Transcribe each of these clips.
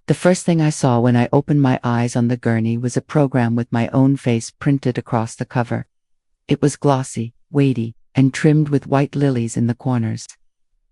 The first thing I saw when I opened my eyes on the gurney was a program with my own face printed across the cover. It was glossy, weighty, and trimmed with white lilies in the corners.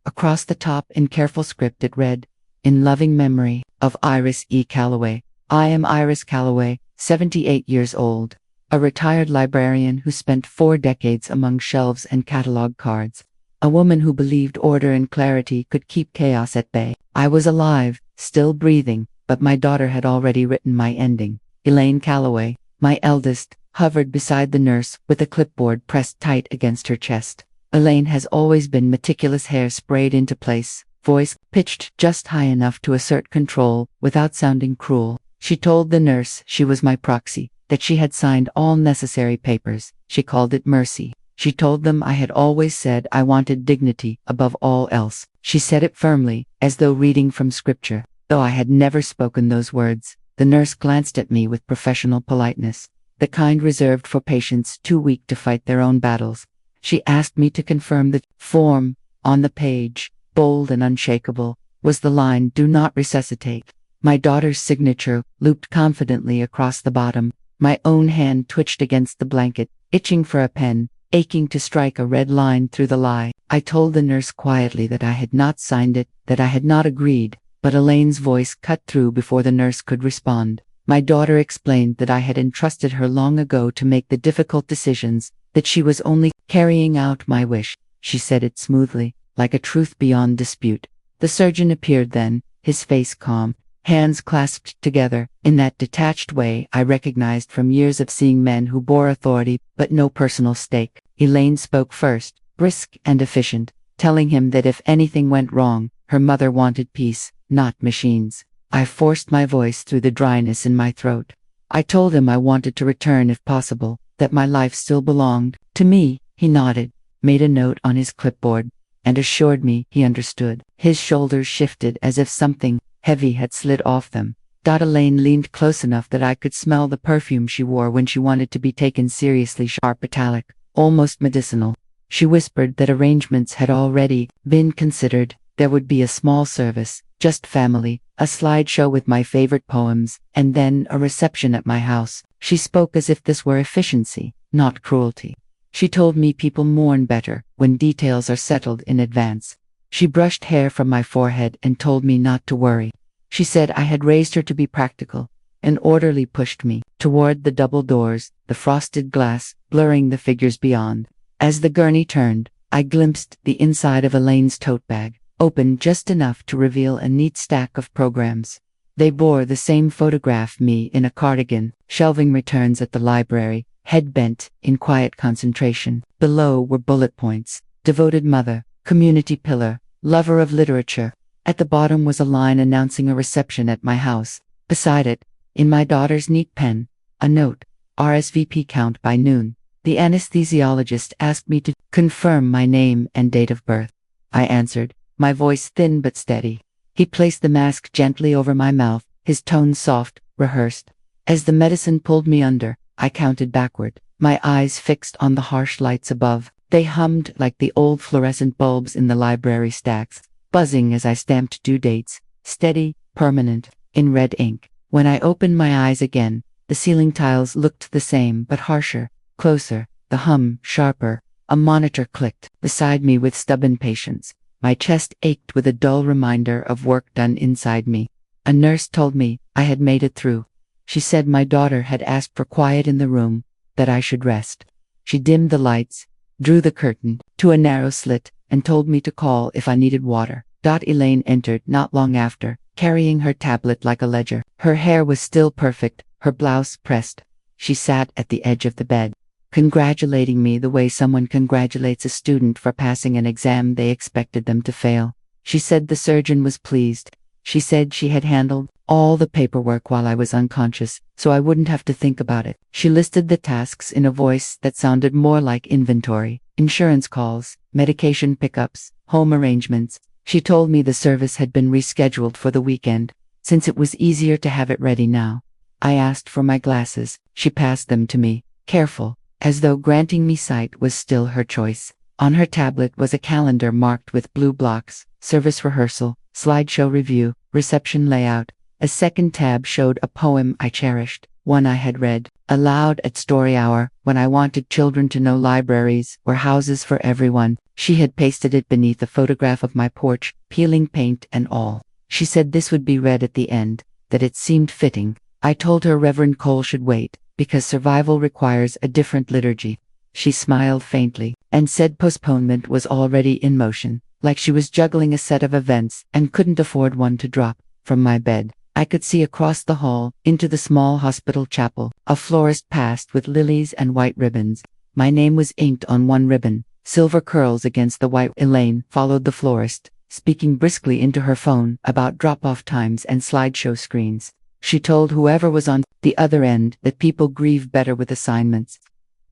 Across the top, in careful script, it read, "In loving memory of Iris E. Calloway. I am Iris Calloway, 78 years old, a retired librarian who spent 4 decades among shelves and catalog cards. A woman who believed order and clarity could keep chaos at bay. I was alive, still breathing, but my daughter had already written my ending. Elaine Calloway, my eldest, hovered beside the nurse with a clipboard pressed tight against her chest. Elaine has always been meticulous, hair sprayed into place, voice pitched just high enough to assert control without sounding cruel. She told the nurse she was my proxy, that she had signed all necessary papers. She called it mercy. She told them I had always said I wanted dignity above all else. She said it firmly, as though reading from scripture, though I had never spoken those words. The nurse glanced at me with professional politeness, the kind reserved for patients too weak to fight their own battles. She asked me to confirm the form. On the page, bold and unshakable, was the line, "Do not resuscitate." My daughter's signature looped confidently across the bottom. My own hand twitched against the blanket, itching for a pen, aching to strike a red line through the lie. I told the nurse quietly that I had not signed it, that I had not agreed, but Elaine's voice cut through before the nurse could respond. My daughter explained that I had entrusted her long ago to make the difficult decisions, that she was only carrying out my wish. She said it smoothly, like a truth beyond dispute. The surgeon appeared then, his face calm, hands clasped together, in that detached way I recognized from years of seeing men who bore authority but no personal stake. Elaine spoke first, brisk and efficient, telling him that if anything went wrong, her mother wanted peace, not machines. I forced my voice through the dryness in my throat. I told him I wanted to return if possible, that my life still belonged to me. He nodded, made a note on his clipboard, and assured me he understood. His shoulders shifted as if something heavy had slid off them. Elaine leaned close enough that I could smell the perfume she wore when she wanted to be taken seriously, sharp, metallic, almost medicinal. She whispered that arrangements had already been considered. There would be a small service, just family, a slideshow with my favorite poems, and then a reception at my house. She spoke as if this were efficiency, not cruelty. She told me people mourn better when details are settled in advance. She brushed hair from my forehead and told me not to worry. She said I had raised her to be practical. An orderly pushed me toward the double doors, the frosted glass blurring the figures beyond. As the gurney turned, I glimpsed the inside of Elaine's tote bag, open just enough to reveal a neat stack of programs. They bore the same photograph, me in a cardigan, shelving returns at the library, head bent, in quiet concentration. Below were bullet points: devoted mother, community pillar, lover of literature. At the bottom was a line announcing a reception at my house. Beside it, in my daughter's neat pen, a note: RSVP count by noon. The anesthesiologist asked me to confirm my name and date of birth. I answered, my voice thin but steady. He placed the mask gently over my mouth, his tone soft, rehearsed. As the medicine pulled me under, I counted backward, my eyes fixed on the harsh lights above. They hummed like the old fluorescent bulbs in the library stacks, buzzing as I stamped due dates, steady, permanent, in red ink. When I opened my eyes again, the ceiling tiles looked the same but harsher, closer, the hum sharper. A monitor clicked beside me with stubborn patience. My chest ached with a dull reminder of work done inside me. A nurse told me I had made it through. She said my daughter had asked for quiet in the room, that I should rest. She dimmed the lights, drew the curtain to a narrow slit, and told me to call if I needed water. Elaine entered not long after, carrying her tablet like a ledger. Her hair was still perfect, her blouse pressed. She sat at the edge of the bed, congratulating me the way someone congratulates a student for passing an exam they expected them to fail. She said the surgeon was pleased. She said she had handled all the paperwork while I was unconscious, so I wouldn't have to think about it. She listed the tasks in a voice that sounded more like inventory: insurance calls, medication pickups, home arrangements. She told me the service had been rescheduled for the weekend, since it was easier to have it ready now. I asked for my glasses. She passed them to me, careful, as though granting me sight was still her choice. On her tablet was a calendar marked with blue blocks: service rehearsal, slideshow review, reception layout, A second tab showed a poem I cherished, one I had read aloud at story hour when I wanted children to know libraries were houses for everyone. She had pasted it beneath a photograph of my porch, peeling paint and all. She said this would be read at the end, that it seemed fitting. I told her Reverend Cole should wait, because survival requires a different liturgy. She smiled faintly, and said postponement was already in motion, like she was juggling a set of events and couldn't afford one to drop. From my bed, I could see across the hall, into the small hospital chapel. A florist passed with lilies and white ribbons. My name was inked on one ribbon, silver curls against the white. Elaine followed the florist, speaking briskly into her phone about drop-off times and slideshow screens. She told whoever was on the other end that people grieve better with assignments.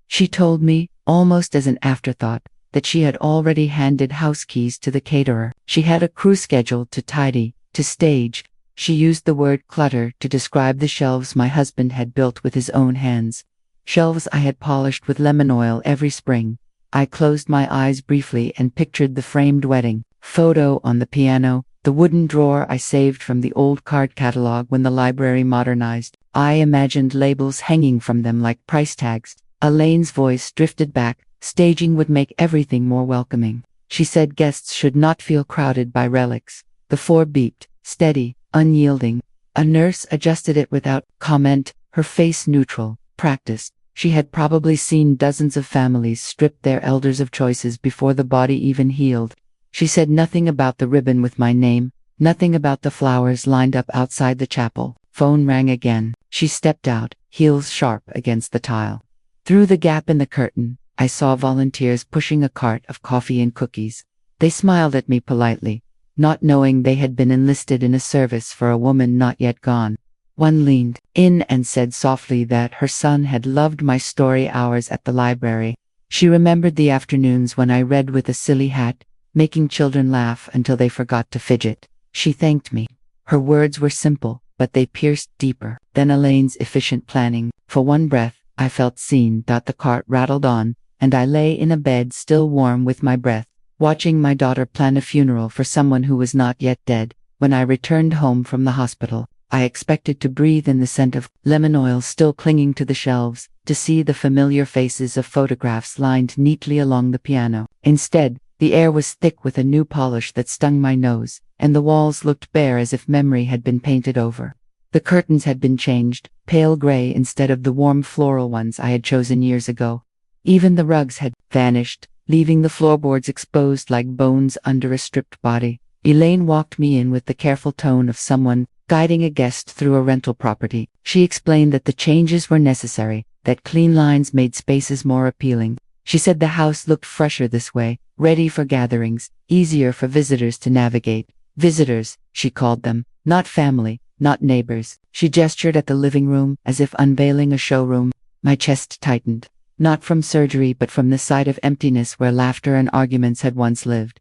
She told me, almost as an afterthought, that she had already handed house keys to the caterer. She had a crew scheduled to tidy, to stage. She used the word clutter to describe the shelves my husband had built with his own hands. Shelves I had polished with lemon oil every spring. I closed my eyes briefly and pictured the framed wedding photo on the piano, the wooden drawer I saved from the old card catalog when the library modernized. I imagined labels hanging from them like price tags. Elaine's voice drifted back. Staging would make everything more welcoming. She said guests should not feel crowded by relics. The four beeped, steady, unyielding. A nurse adjusted it without comment, her face neutral. Practice. She had probably seen dozens of families strip their elders of choices before the body even healed. She said nothing about the ribbon with my name, nothing about the flowers lined up outside the chapel. Phone rang again. She stepped out, heels sharp against the tile. Through the gap in the curtain, I saw volunteers pushing a cart of coffee and cookies. They smiled at me politely, not knowing they had been enlisted in a service for a woman not yet gone. One leaned in and said softly that her son had loved my story hours at the library. She remembered the afternoons when I read with a silly hat, making children laugh until they forgot to fidget. She thanked me. Her words were simple, but they pierced deeper than Elaine's efficient planning. For one breath, I felt seen. The cart rattled on, and I lay in a bed still warm with my breath, watching my daughter plan a funeral for someone who was not yet dead. When I returned home from the hospital, I expected to breathe in the scent of lemon oil still clinging to the shelves, to see the familiar faces of photographs lined neatly along the piano. Instead, the air was thick with a new polish that stung my nose, and the walls looked bare as if memory had been painted over. The curtains had been changed, pale gray instead of the warm floral ones I had chosen years ago. Even the rugs had vanished, leaving the floorboards exposed like bones under a stripped body. Elaine walked me in with the careful tone of someone guiding a guest through a rental property. She explained that the changes were necessary, that clean lines made spaces more appealing. She said the house looked fresher this way, ready for gatherings, easier for visitors to navigate. Visitors, she called them, not family, not neighbors. She gestured at the living room, as if unveiling a showroom. My chest tightened, not from surgery but from the sight of emptiness where laughter and arguments had once lived.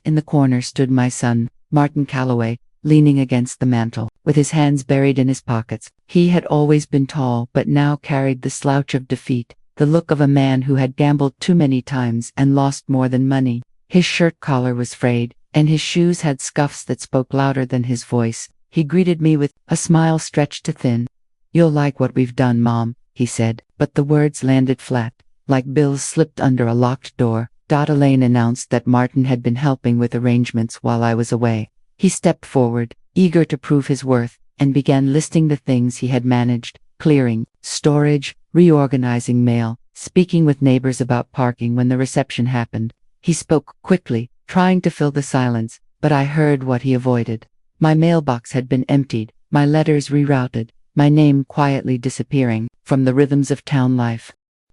In the corner stood my son, Martin Calloway, leaning against the mantel, with his hands buried in his pockets. He had always been tall but now carried the slouch of defeat, the look of a man who had gambled too many times and lost more than money. His shirt collar was frayed, and his shoes had scuffs that spoke louder than his voice. He greeted me with a smile stretched to thin. "You'll like what we've done, Mom," he said, but the words landed flat, like bills slipped under a locked door. Elaine announced that Martin had been helping with arrangements while I was away. He stepped forward, eager to prove his worth, and began listing the things he had managed: clearing, storage, reorganizing mail, speaking with neighbors about parking when the reception happened. He spoke quickly, trying to fill the silence, but I heard what he avoided. My mailbox had been emptied, my letters rerouted, my name quietly disappearing from the rhythms of town life.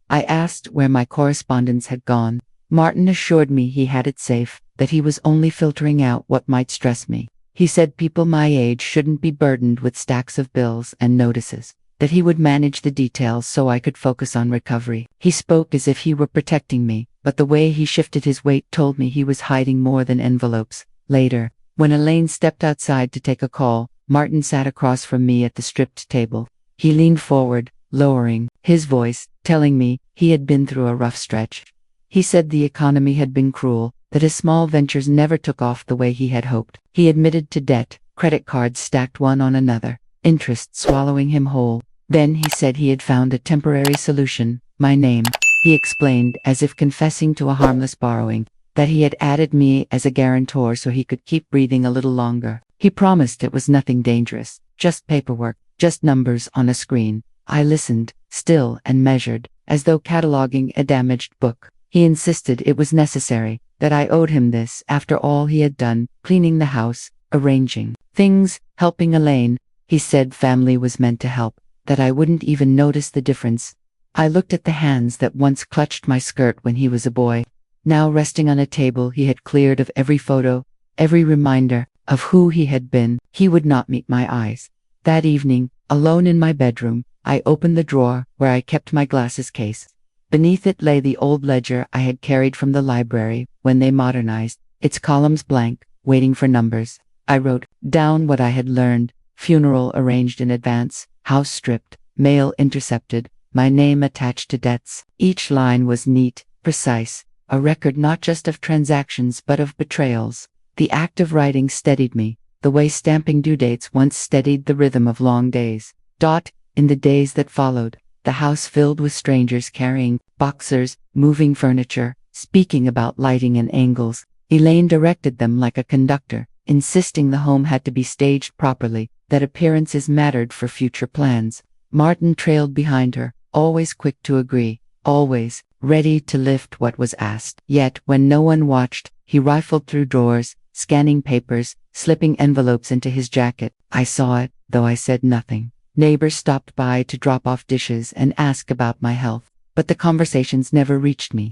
I asked where my correspondence had gone. Martin assured me he had it safe, that he was only filtering out what might stress me. He said people my age shouldn't be burdened with stacks of bills and notices, that he would manage the details so I could focus on recovery. He spoke as if he were protecting me, but the way he shifted his weight told me he was hiding more than envelopes. Later, when Elaine stepped outside to take a call, Martin sat across from me at the stripped table. He leaned forward, lowering his voice, telling me he had been through a rough stretch. He said the economy had been cruel, that his small ventures never took off the way he had hoped. He admitted to debt, credit cards stacked one on another, interest swallowing him whole. Then he said he had found a temporary solution, my name. He explained, as if confessing to a harmless borrowing, that he had added me as a guarantor so he could keep breathing a little longer. He promised it was nothing dangerous, just paperwork, just numbers on a screen. I listened, still and measured, as though cataloging a damaged book. He insisted it was necessary, that I owed him this after all he had done, cleaning the house, arranging things, helping Elaine. He said family was meant to help, that I wouldn't even notice the difference. I looked at the hands that once clutched my skirt when he was a boy, now resting on a table he had cleared of every photo, every reminder of who he had been. He would not meet my eyes. That evening, alone in my bedroom, I opened the drawer where I kept my glasses case. Beneath it lay the old ledger I had carried from the library when they modernized, its columns blank, waiting for numbers. I wrote down what I had learned: funeral arranged in advance, house stripped, mail intercepted, my name attached to debts. Each line was neat, precise, a record not just of transactions but of betrayals. The act of writing steadied me, the way stamping due dates once steadied the rhythm of long days. In the days that followed, the house filled with strangers carrying boxers, moving furniture, speaking about lighting and angles. Elaine directed them like a conductor, insisting the home had to be staged properly, that appearances mattered for future plans. Martin trailed behind her, always quick to agree, always ready to lift what was asked. Yet, when no one watched, he rifled through drawers, scanning papers, slipping envelopes into his jacket. I saw it, though I said nothing. Neighbors stopped by to drop off dishes and ask about my health, but the conversations never reached me.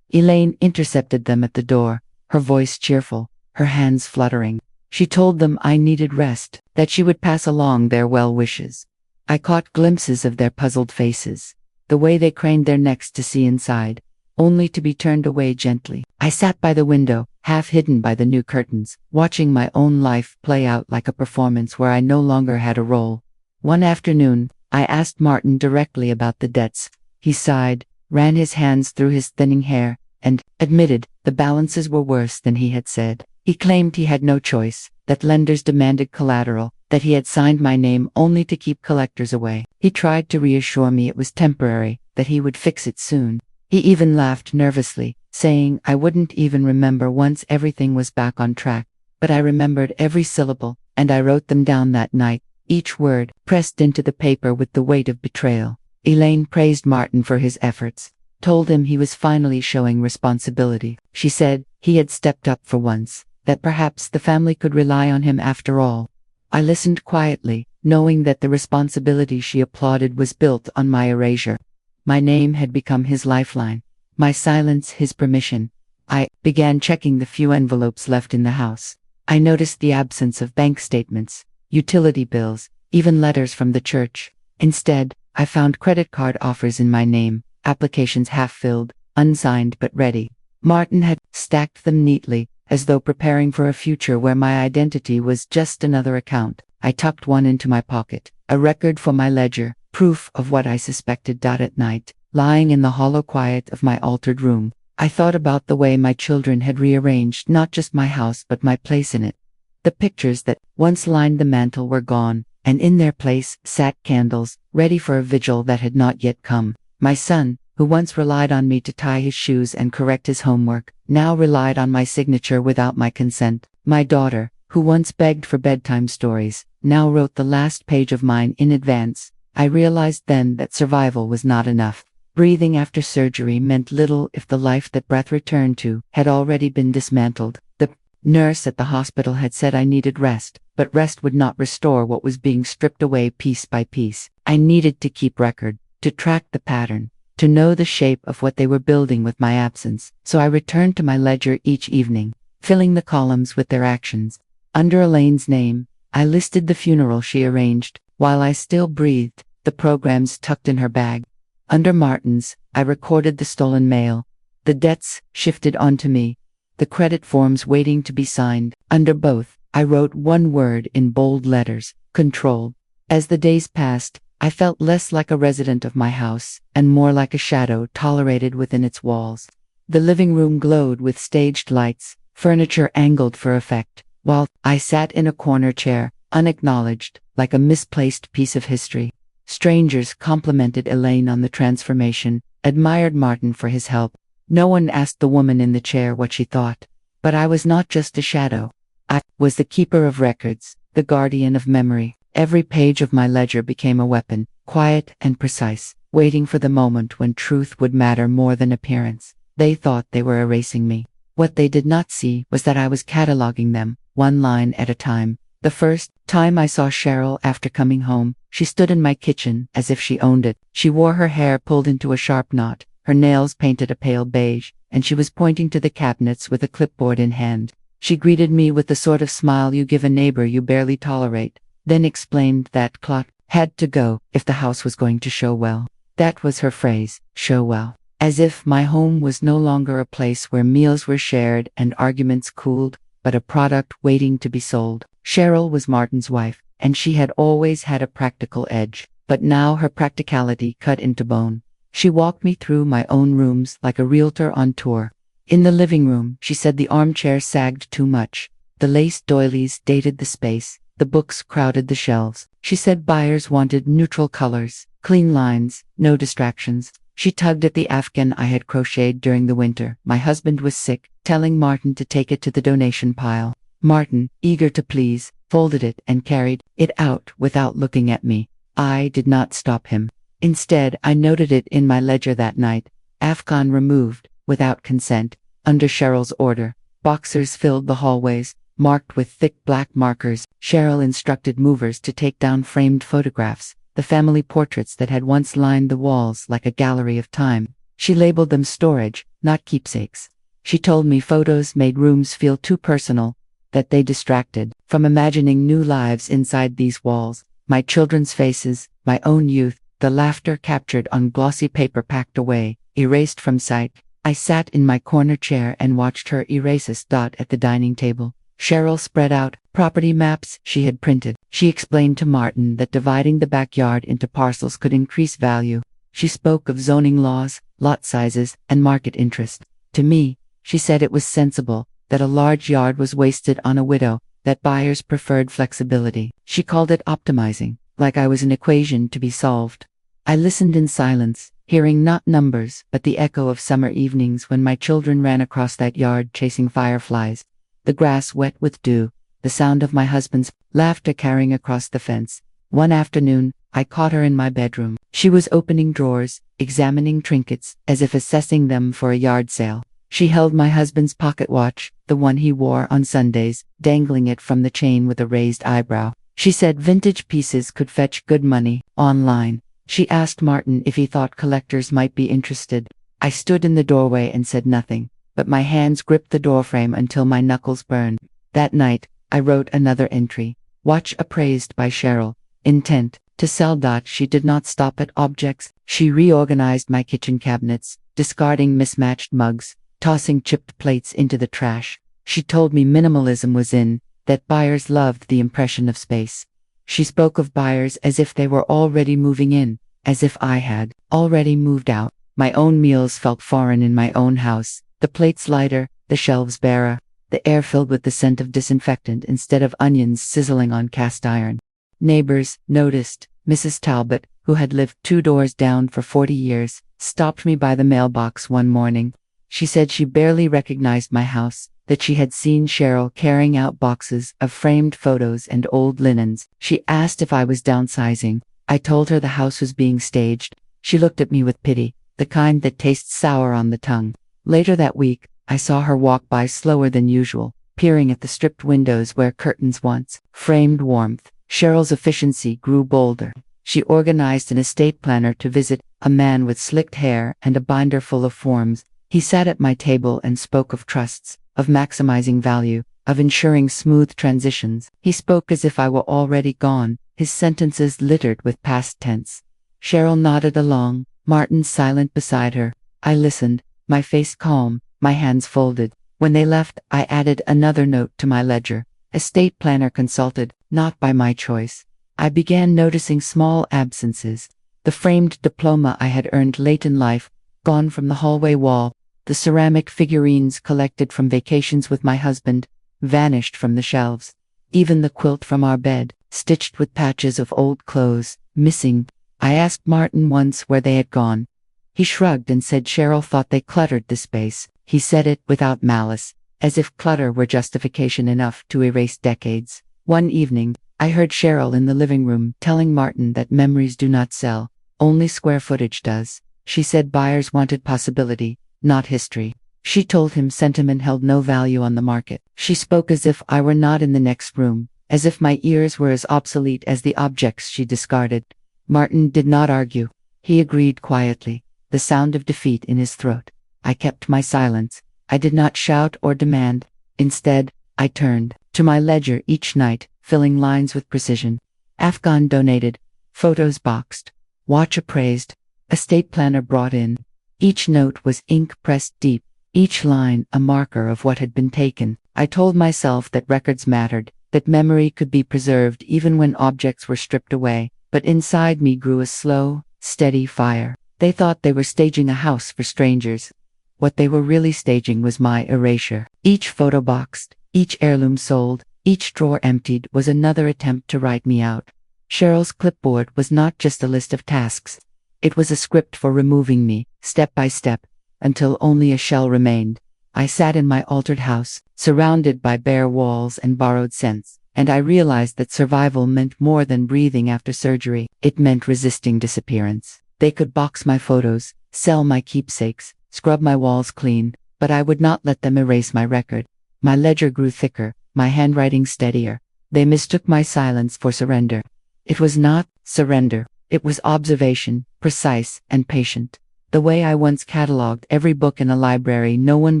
Elaine intercepted them at the door, her voice cheerful, her hands fluttering. She told them I needed rest, that she would pass along their well wishes. I caught glimpses of their puzzled faces, the way they craned their necks to see inside, only to be turned away gently. I sat by the window, half hidden by the new curtains, watching my own life play out like a performance where I no longer had a role. One afternoon, I asked Martin directly about the debts. He sighed, ran his hands through his thinning hair, and admitted the balances were worse than he had said. He claimed he had no choice, that lenders demanded collateral, that he had signed my name only to keep collectors away. He tried to reassure me it was temporary, that he would fix it soon. He even laughed nervously, saying I wouldn't even remember once everything was back on track. But I remembered every syllable, and I wrote them down that night, each word pressed into the paper with the weight of betrayal. Elaine praised Martin for his efforts, told him he was finally showing responsibility. She said he had stepped up for once, that perhaps the family could rely on him after all. I listened quietly, knowing that the responsibility she applauded was built on my erasure. My name had become his lifeline, my silence his permission. I began checking the few envelopes left in the house. I noticed the absence of bank statements, utility bills, even letters from the church. Instead, I found credit card offers in my name, applications half-filled, unsigned but ready. Martin had stacked them neatly, as though preparing for a future where my identity was just another account. I tucked one into my pocket, a record for my ledger, proof of what I suspected. At night, lying in the hollow quiet of my altered room, I thought about the way my children had rearranged not just my house but my place in it. The pictures that once lined the mantel were gone, and in their place sat candles, ready for a vigil that had not yet come. My son, who once relied on me to tie his shoes and correct his homework, now relied on my signature without my consent. My daughter, who once begged for bedtime stories, now wrote the last page of mine in advance. I realized then that survival was not enough. Breathing after surgery meant little if the life that breath returned to had already been dismantled. The nurse at the hospital had said I needed rest, but rest would not restore what was being stripped away piece by piece. I needed to keep record, to track the pattern, to know the shape of what they were building with my absence. So I returned to my ledger each evening, filling the columns with their actions. Under Elaine's name, I listed the funeral she arranged, while I still breathed, the programs tucked in her bag. Under Martin's, I recorded the stolen mail. The debts shifted onto me, the credit forms waiting to be signed. Under both, I wrote one word in bold letters: control. As the days passed, I felt less like a resident of my house, and more like a shadow tolerated within its walls. The living room glowed with staged lights, furniture angled for effect, while I sat in a corner chair, unacknowledged, like a misplaced piece of history. Strangers complimented Elaine on the transformation, admired Martin for his help. No one asked the woman in the chair what she thought. But I was not just a shadow. I was the keeper of records, the guardian of memory. Every page of my ledger became a weapon, quiet and precise, waiting for the moment when truth would matter more than appearance. They thought they were erasing me. What they did not see was that I was cataloging them, one line at a time. The first time I saw Cheryl after coming home, she stood in my kitchen as if she owned it. She wore her hair pulled into a sharp knot, her nails painted a pale beige, and she was pointing to the cabinets with a clipboard in hand. She greeted me with the sort of smile you give a neighbor you barely tolerate, then explained that clock had to go if the house was going to show well. That was her phrase, show well. As if my home was no longer a place where meals were shared and arguments cooled, but a product waiting to be sold. Cheryl was Martin's wife, and she had always had a practical edge, but now her practicality cut into bone. She walked me through my own rooms like a realtor on tour. In the living room, she said the armchair sagged too much. The lace doilies dated the space. The books crowded the shelves. She said buyers wanted neutral colors, clean lines, no distractions. She tugged at the afghan I had crocheted during the winter. My husband was sick, telling Martin to take it to the donation pile. Martin, eager to please, folded it and carried it out without looking at me. I did not stop him. Instead, I noted it in my ledger that night. Afghan removed, without consent, under Cheryl's order. Boxers filled the hallways, marked with thick black markers. Cheryl instructed movers to take down framed photographs, the family portraits that had once lined the walls like a gallery of time. She labeled them storage, not keepsakes. She told me photos made rooms feel too personal, that they distracted from imagining new lives inside these walls. My children's faces, my own youth, the laughter captured on glossy paper packed away, erased from sight. I sat in my corner chair and watched her erase a dot at the dining table. Cheryl spread out property maps she had printed. She explained to Martin that dividing the backyard into parcels could increase value. She spoke of zoning laws, lot sizes, and market interest. To me, she said it was sensible, that a large yard was wasted on a widow, that buyers preferred flexibility. She called it optimizing, like I was an equation to be solved. I listened in silence, hearing not numbers, but the echo of summer evenings when my children ran across that yard chasing fireflies. The grass wet with dew, the sound of my husband's laughter carrying across the fence. One afternoon, I caught her in my bedroom. She was opening drawers, examining trinkets, as if assessing them for a yard sale. She held my husband's pocket watch, the one he wore on Sundays, dangling it from the chain with a raised eyebrow. She said vintage pieces could fetch good money, online. She asked Martin if he thought collectors might be interested. I stood in the doorway and said nothing, but my hands gripped the doorframe until my knuckles burned. That night, I wrote another entry. Watch appraised by Cheryl. Intent, to sell. She did not stop at objects. She reorganized my kitchen cabinets, discarding mismatched mugs, tossing chipped plates into the trash. She told me minimalism was in, that buyers loved the impression of space. She spoke of buyers as if they were already moving in, as if I had already moved out. My own meals felt foreign in my own house, the plates lighter, the shelves barer, the air filled with the scent of disinfectant instead of onions sizzling on cast iron. Neighbors noticed. Mrs. Talbot, who had lived 2 doors down for 40 years, stopped me by the mailbox one morning. She said she barely recognized my house, that she had seen Cheryl carrying out boxes of framed photos and old linens. She asked if I was downsizing. I told her the house was being staged. She looked at me with pity, the kind that tastes sour on the tongue. Later that week, I saw her walk by slower than usual, peering at the stripped windows where curtains once framed warmth. Cheryl's efficiency grew bolder. She organized an estate planner to visit, a man with slicked hair and a binder full of forms. He sat at my table and spoke of trusts, of maximizing value, of ensuring smooth transitions. He spoke as if I were already gone, his sentences littered with past tense. Cheryl nodded along, Martin silent beside her. I listened, my face calm, my hands folded. When they left, I added another note to my ledger. Estate planner consulted, not by my choice. I began noticing small absences. The framed diploma I had earned late in life, gone from the hallway wall. The ceramic figurines collected from vacations with my husband, vanished from the shelves. Even the quilt from our bed, stitched with patches of old clothes, missing. I asked Martin once where they had gone. He shrugged and said Cheryl thought they cluttered the space. He said it without malice, as if clutter were justification enough to erase decades. One evening, I heard Cheryl in the living room telling Martin that memories do not sell, only square footage does. She said buyers wanted possibility, not history. She told him sentiment held no value on the market. She spoke as if I were not in the next room, as if my ears were as obsolete as the objects she discarded. Martin did not argue. He agreed quietly, the sound of defeat in his throat. I kept my silence. I did not shout or demand. Instead, I turned to my ledger each night, filling lines with precision. Afghan donated, photos boxed, watch appraised, estate planner brought in. Each note was ink pressed deep, each line a marker of what had been taken. I told myself that records mattered, that memory could be preserved even when objects were stripped away, but inside me grew a slow, steady fire. They thought they were staging a house for strangers. What they were really staging was my erasure. Each photo boxed, each heirloom sold, each drawer emptied was another attempt to write me out. Cheryl's clipboard was not just a list of tasks. It was a script for removing me, step by step, until only a shell remained. I sat in my altered house, surrounded by bare walls and borrowed scents, and I realized that survival meant more than breathing after surgery. It meant resisting disappearance. They could box my photos, sell my keepsakes, scrub my walls clean, but I would not let them erase my record. My ledger grew thicker, my handwriting steadier. They mistook my silence for surrender. It was not surrender. It was observation, precise and patient. The way I once cataloged every book in a library no one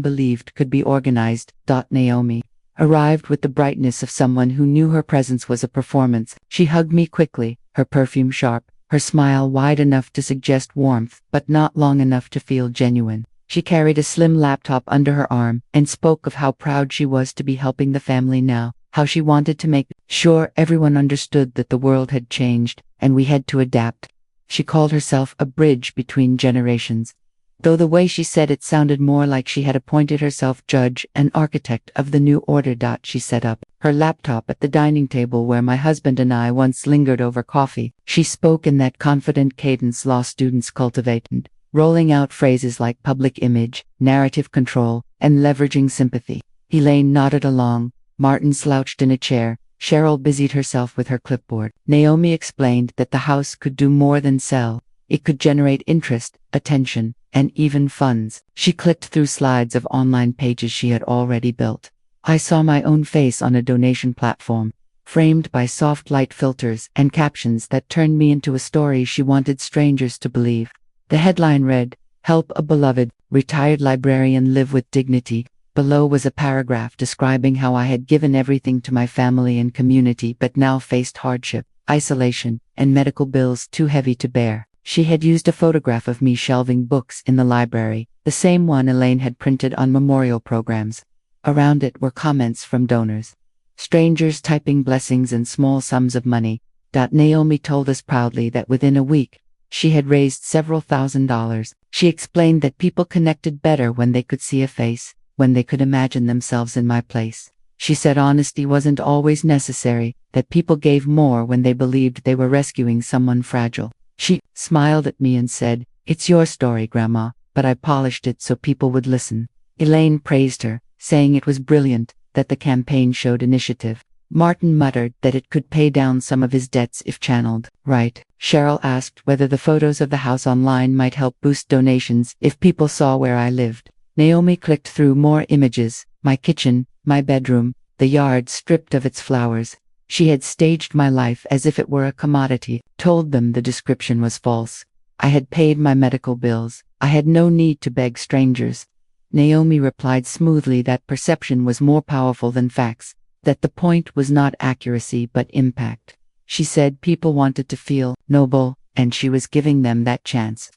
believed could be organized. Naomi arrived with the brightness of someone who knew her presence was a performance. She hugged me quickly, her perfume sharp, her smile wide enough to suggest warmth, but not long enough to feel genuine. She carried a slim laptop under her arm and spoke of how proud she was to be helping the family now, how she wanted to make sure everyone understood that the world had changed and we had to adapt. She called herself a bridge between generations, though the way she said it sounded more like she had appointed herself judge and architect of the new order. She set up her laptop at the dining table where my husband and I once lingered over coffee. She spoke in that confident cadence law students cultivate, rolling out phrases like public image, narrative control, and leveraging sympathy. Elaine nodded along. Martin slouched in a chair. Cheryl busied herself with her clipboard. Naomi explained that the house could do more than sell. It could generate interest, attention, and even funds. She clicked through slides of online pages she had already built. I saw my own face on a donation platform, framed by soft light filters and captions that turned me into a story she wanted strangers to believe. The headline read, "Help a beloved, retired librarian live with dignity." Below was a paragraph describing how I had given everything to my family and community but now faced hardship, isolation, and medical bills too heavy to bear. She had used a photograph of me shelving books in the library, the same one Elaine had printed on memorial programs. Around it were comments from donors. Strangers typing blessings and small sums of money. Naomi told us proudly that within a week, she had raised several $1,000s. She explained that people connected better when they could see a face, when they could imagine themselves in my place. She said honesty wasn't always necessary, that people gave more when they believed they were rescuing someone fragile. She smiled at me and said, "It's your story, Grandma," but I polished it so people would listen. Elaine praised her, saying it was brilliant, that the campaign showed initiative. Martin muttered that it could pay down some of his debts if channeled right. Cheryl asked whether the photos of the house online might help boost donations if people saw where I lived. Naomi clicked through more images, my kitchen, my bedroom, the yard stripped of its flowers. She had staged my life as if it were a commodity, told them the description was false. I had paid my medical bills. I had no need to beg strangers. Naomi replied smoothly that perception was more powerful than facts, that the point was not accuracy but impact. She said people wanted to feel noble, and she was giving them that chance.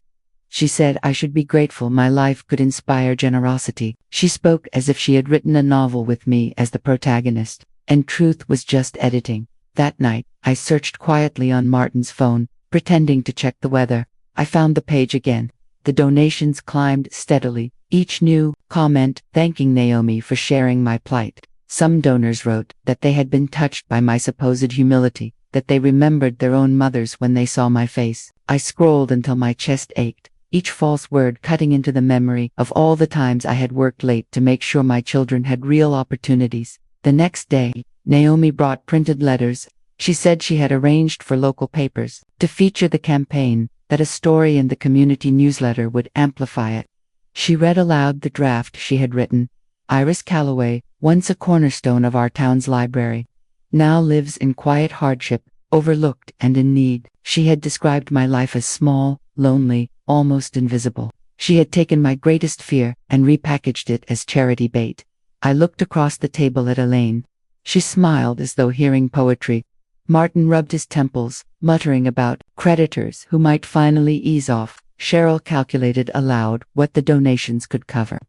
She said I should be grateful my life could inspire generosity. She spoke as if she had written a novel with me as the protagonist, and truth was just editing. That night, I searched quietly on Martin's phone, pretending to check the weather. I found the page again. The donations climbed steadily, each new comment thanking Naomi for sharing my plight. Some donors wrote that they had been touched by my supposed humility. that they remembered their own mothers when they saw my face. I scrolled until my chest ached, each false word cutting into the memory of all the times I had worked late to make sure my children had real opportunities. The next day, Naomi brought printed letters. She said she had arranged for local papers to feature the campaign, that a story in the community newsletter would amplify it. She read aloud the draft she had written. Iris Calloway, once a cornerstone of our town's library, now lives in quiet hardship, overlooked and in need. She had described my life as small, lonely, almost invisible. She had taken my greatest fear and repackaged it as charity bait. I looked across the table at Elaine. She smiled as though hearing poetry. Martin rubbed his temples, muttering about creditors who might finally ease off. Cheryl calculated aloud what the donations could cover.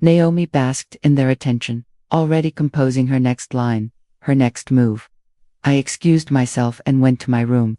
Naomi basked in their attention, already composing her next line, her next move. I excused myself and went to my room.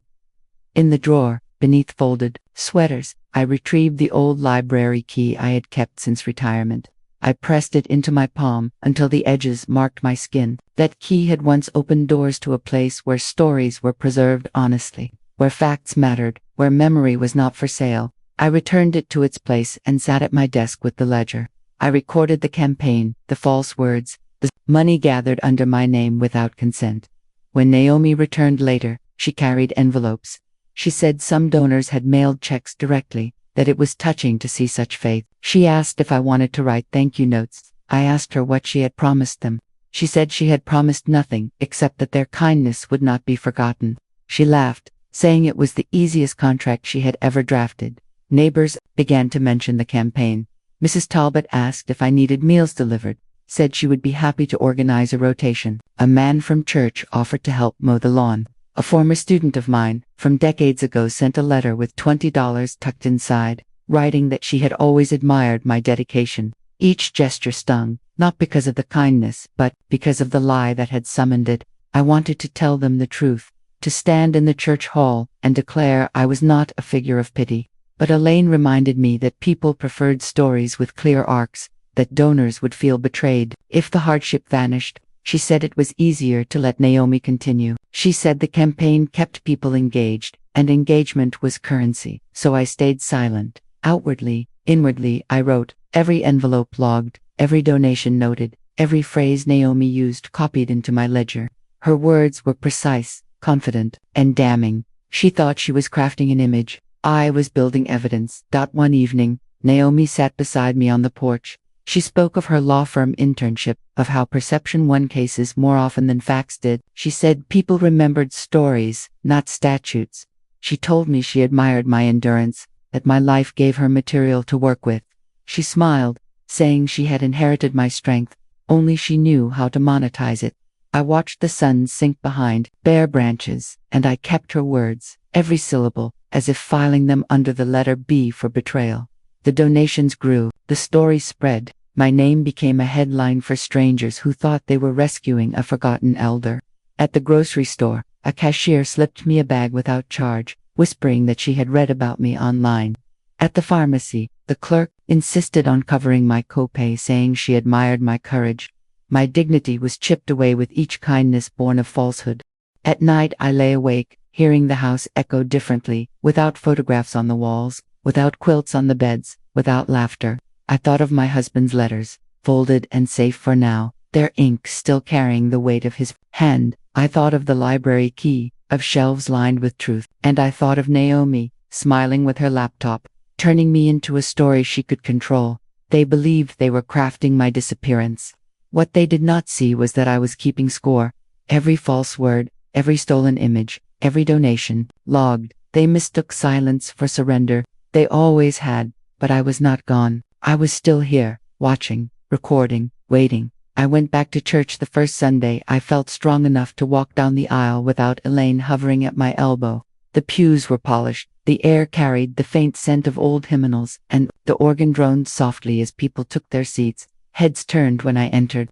In the drawer, beneath folded sweaters, I retrieved the old library key I had kept since retirement. I pressed it into my palm until the edges marked my skin. That key had once opened doors to a place where stories were preserved honestly, where facts mattered, where memory was not for sale. I returned it to its place and sat at my desk with the ledger. I recorded the campaign, the false words, the money gathered under my name without consent. When Naomi returned later, she carried envelopes. She said some donors had mailed checks directly, that it was touching to see such faith. She asked if I wanted to write thank you notes. I asked her what she had promised them. She said she had promised nothing except that their kindness would not be forgotten. She laughed, saying it was the easiest contract she had ever drafted. Neighbors began to mention the campaign. Mrs. Talbot asked if I needed meals delivered, said she would be happy to organize a rotation. A man from church offered to help mow the lawn. A former student of mine, from decades ago, sent a letter with $20 tucked inside, writing that she had always admired my dedication. Each gesture stung, not because of the kindness, but because of the lie that had summoned it. I wanted to tell them the truth, to stand in the church hall and declare I was not a figure of pity. But Elaine reminded me that people preferred stories with clear arcs, that donors would feel betrayed if the hardship vanished. She said it was easier to let Naomi continue. She said the campaign kept people engaged, and engagement was currency. So I stayed silent. Outwardly, inwardly, I wrote, every envelope logged, every donation noted, every phrase Naomi used copied into my ledger. Her words were precise, confident, and damning. She thought she was crafting an image. I was building evidence. One evening, Naomi sat beside me on the porch. She spoke of her law firm internship, of how perception won cases more often than facts did. She said people remembered stories, not statutes. She told me she admired my endurance, that my life gave her material to work with. She smiled, saying she had inherited my strength, only she knew how to monetize it. I watched the sun sink behind bare branches, and I kept her words, every syllable, as if filing them under the letter B for betrayal. The donations grew, the story spread. My name became a headline for strangers who thought they were rescuing a forgotten elder. At the grocery store, a cashier slipped me a bag without charge, whispering that she had read about me online. At the pharmacy, the clerk insisted on covering my copay, saying she admired my courage. My dignity was chipped away with each kindness born of falsehood. At night I lay awake, hearing the house echo differently, without photographs on the walls, without quilts on the beds, without laughter. I thought of my husband's letters, folded and safe for now, their ink still carrying the weight of his hand. I thought of the library key, of shelves lined with truth, and I thought of Naomi, smiling with her laptop, turning me into a story she could control. They believed they were crafting my disappearance. What they did not see was that I was keeping score. Every false word, every stolen image, every donation, logged. They mistook silence for surrender. They always had, but I was not gone. I was still here, watching, recording, waiting. I went back to church the first Sunday. I felt strong enough to walk down the aisle without Elaine hovering at my elbow. The pews were polished, the air carried the faint scent of old hymnals, and the organ droned softly as people took their seats. Heads turned when I entered.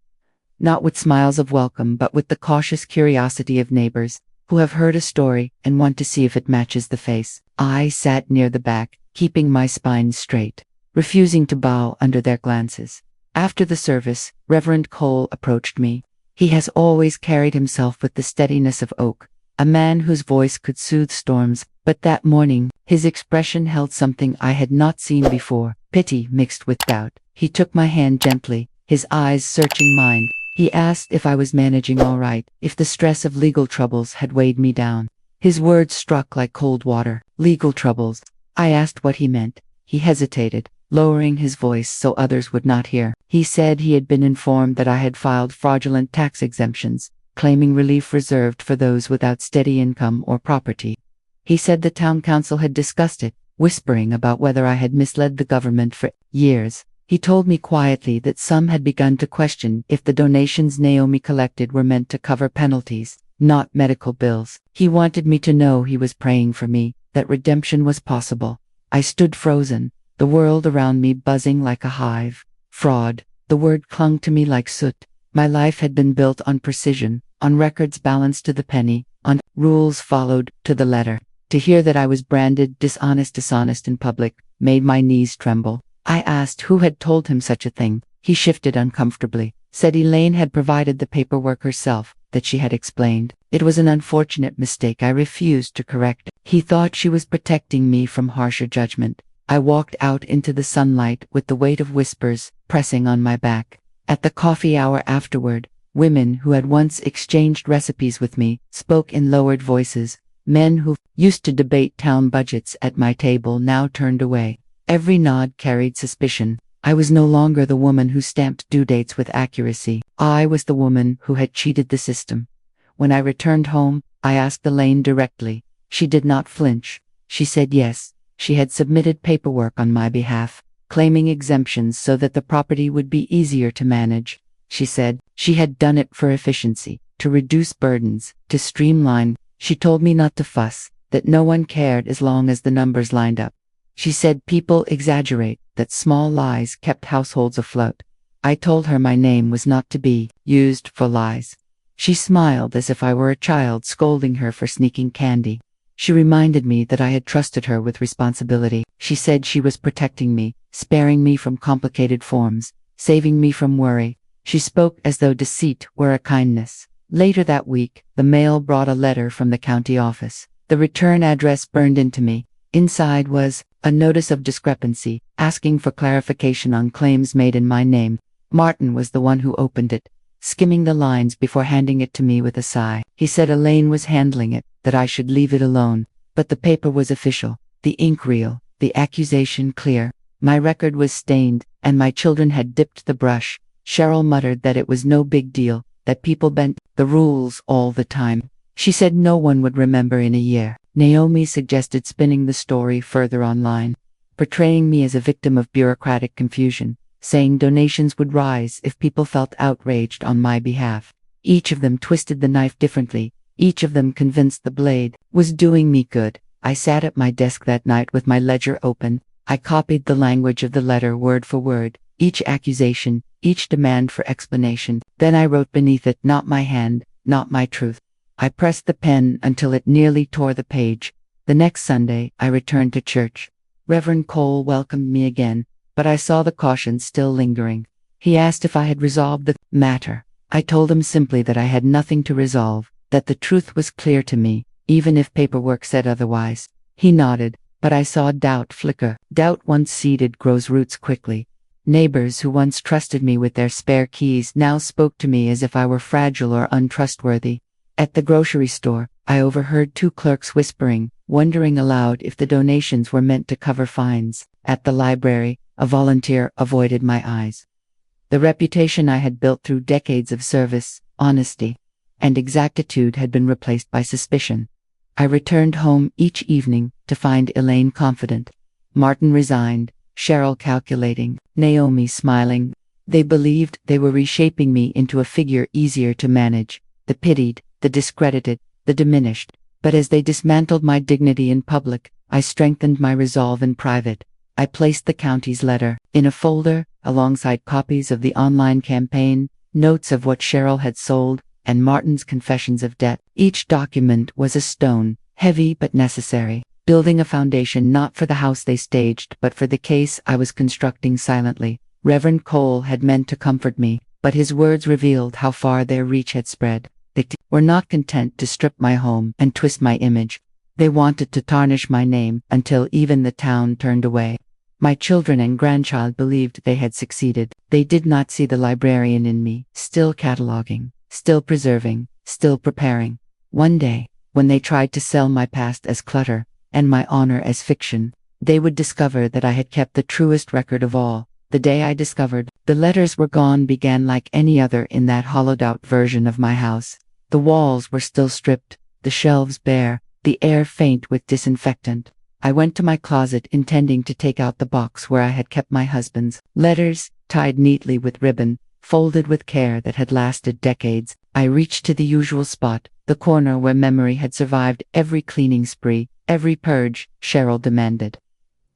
Not with smiles of welcome, but with the cautious curiosity of neighbors who have heard a story and want to see if it matches the face. I sat near the back, keeping my spine straight, refusing to bow under their glances. After the service, Reverend Cole approached me. He has always carried himself with the steadiness of oak, a man whose voice could soothe storms, but that morning, his expression held something I had not seen before, pity mixed with doubt. He took my hand gently, his eyes searching mine. He asked if I was managing all right, if the stress of legal troubles had weighed me down. His words struck like cold water. Legal troubles. I asked what he meant. He hesitated, lowering his voice so others would not hear. He said he had been informed that I had filed fraudulent tax exemptions, claiming relief reserved for those without steady income or property. He said the town council had discussed it, whispering about whether I had misled the government for years. He told me quietly that some had begun to question if the donations Naomi collected were meant to cover penalties, not medical bills. He wanted me to know he was praying for me, that redemption was possible. I stood frozen, the world around me buzzing like a hive. Fraud. The word clung to me like soot. My life had been built on precision, on records balanced to the penny, on rules followed to the letter. To hear that I was branded dishonest in public made my knees tremble. I asked who had told him such a thing. He shifted uncomfortably, said Elaine had provided the paperwork herself, that she had explained. It was an unfortunate mistake I refused to correct. He thought she was protecting me from harsher judgment. I walked out into the sunlight with the weight of whispers pressing on my back. At the coffee hour afterward, women who had once exchanged recipes with me spoke in lowered voices. Men who used to debate town budgets at my table now turned away. Every nod carried suspicion. I was no longer the woman who stamped due dates with accuracy. I was the woman who had cheated the system. When I returned home, I asked Elaine directly. She did not flinch. She said yes. She had submitted paperwork on my behalf, claiming exemptions so that the property would be easier to manage. She said she had done it for efficiency, to reduce burdens, to streamline. She told me not to fuss, that no one cared as long as the numbers lined up. She said people exaggerate, that small lies kept households afloat. I told her my name was not to be used for lies. She smiled as if I were a child scolding her for sneaking candy. She reminded me that I had trusted her with responsibility. She said she was protecting me, sparing me from complicated forms, saving me from worry. She spoke as though deceit were a kindness. Later that week, the mail brought a letter from the county office. The return address burned into me. Inside was a notice of discrepancy, asking for clarification on claims made in my name. Martin was the one who opened it, skimming the lines before handing it to me with a sigh. He said Elaine was handling it, that I should leave it alone. But the paper was official, the ink real, the accusation clear. My record was stained, and my children had dipped the brush. Cheryl muttered that it was no big deal, that people bent the rules all the time. She said no one would remember in a year. Naomi suggested spinning the story further online, portraying me as a victim of bureaucratic confusion, saying donations would rise if people felt outraged on my behalf. Each of them twisted the knife differently, each of them convinced the blade was doing me good. I sat at my desk that night with my ledger open. I copied the language of the letter word for word, each accusation, each demand for explanation. Then I wrote beneath it, not my hand, not my truth. I pressed the pen until it nearly tore the page. The next Sunday, I returned to church. Reverend Cole welcomed me again, but I saw the caution still lingering. He asked if I had resolved the matter. I told him simply that I had nothing to resolve, that the truth was clear to me, even if paperwork said otherwise. He nodded, but I saw doubt flicker. Doubt once seeded grows roots quickly. Neighbors who once trusted me with their spare keys now spoke to me as if I were fragile or untrustworthy. At the grocery store, I overheard two clerks whispering, wondering aloud if the donations were meant to cover fines. At the library, a volunteer avoided my eyes. The reputation I had built through decades of service, honesty, and exactitude had been replaced by suspicion. I returned home each evening to find Elaine confident, Martin resigned, Cheryl calculating, Naomi smiling. They believed they were reshaping me into a figure easier to manage, the pitied, the discredited, the diminished. But as they dismantled my dignity in public, I strengthened my resolve in private. I placed the county's letter in a folder, alongside copies of the online campaign, notes of what Cheryl had sold, and Martin's confessions of debt. Each document was a stone, heavy but necessary, building a foundation not for the house they staged but for the case I was constructing silently. Reverend Cole had meant to comfort me, but his words revealed how far their reach had spread. They were not content to strip my home and twist my image. They wanted to tarnish my name until even the town turned away. My children and grandchild believed they had succeeded. They did not see the librarian in me, still cataloging, still preserving, still preparing. One day, when they tried to sell my past as clutter and my honor as fiction, they would discover that I had kept the truest record of all. The day I discovered the letters were gone began like any other in that hollowed-out version of my house. The walls were still stripped, the shelves bare, the air faint with disinfectant. I went to my closet intending to take out the box where I had kept my husband's letters, tied neatly with ribbon, folded with care that had lasted decades. I reached to the usual spot, the corner where memory had survived every cleaning spree, every purge Cheryl demanded.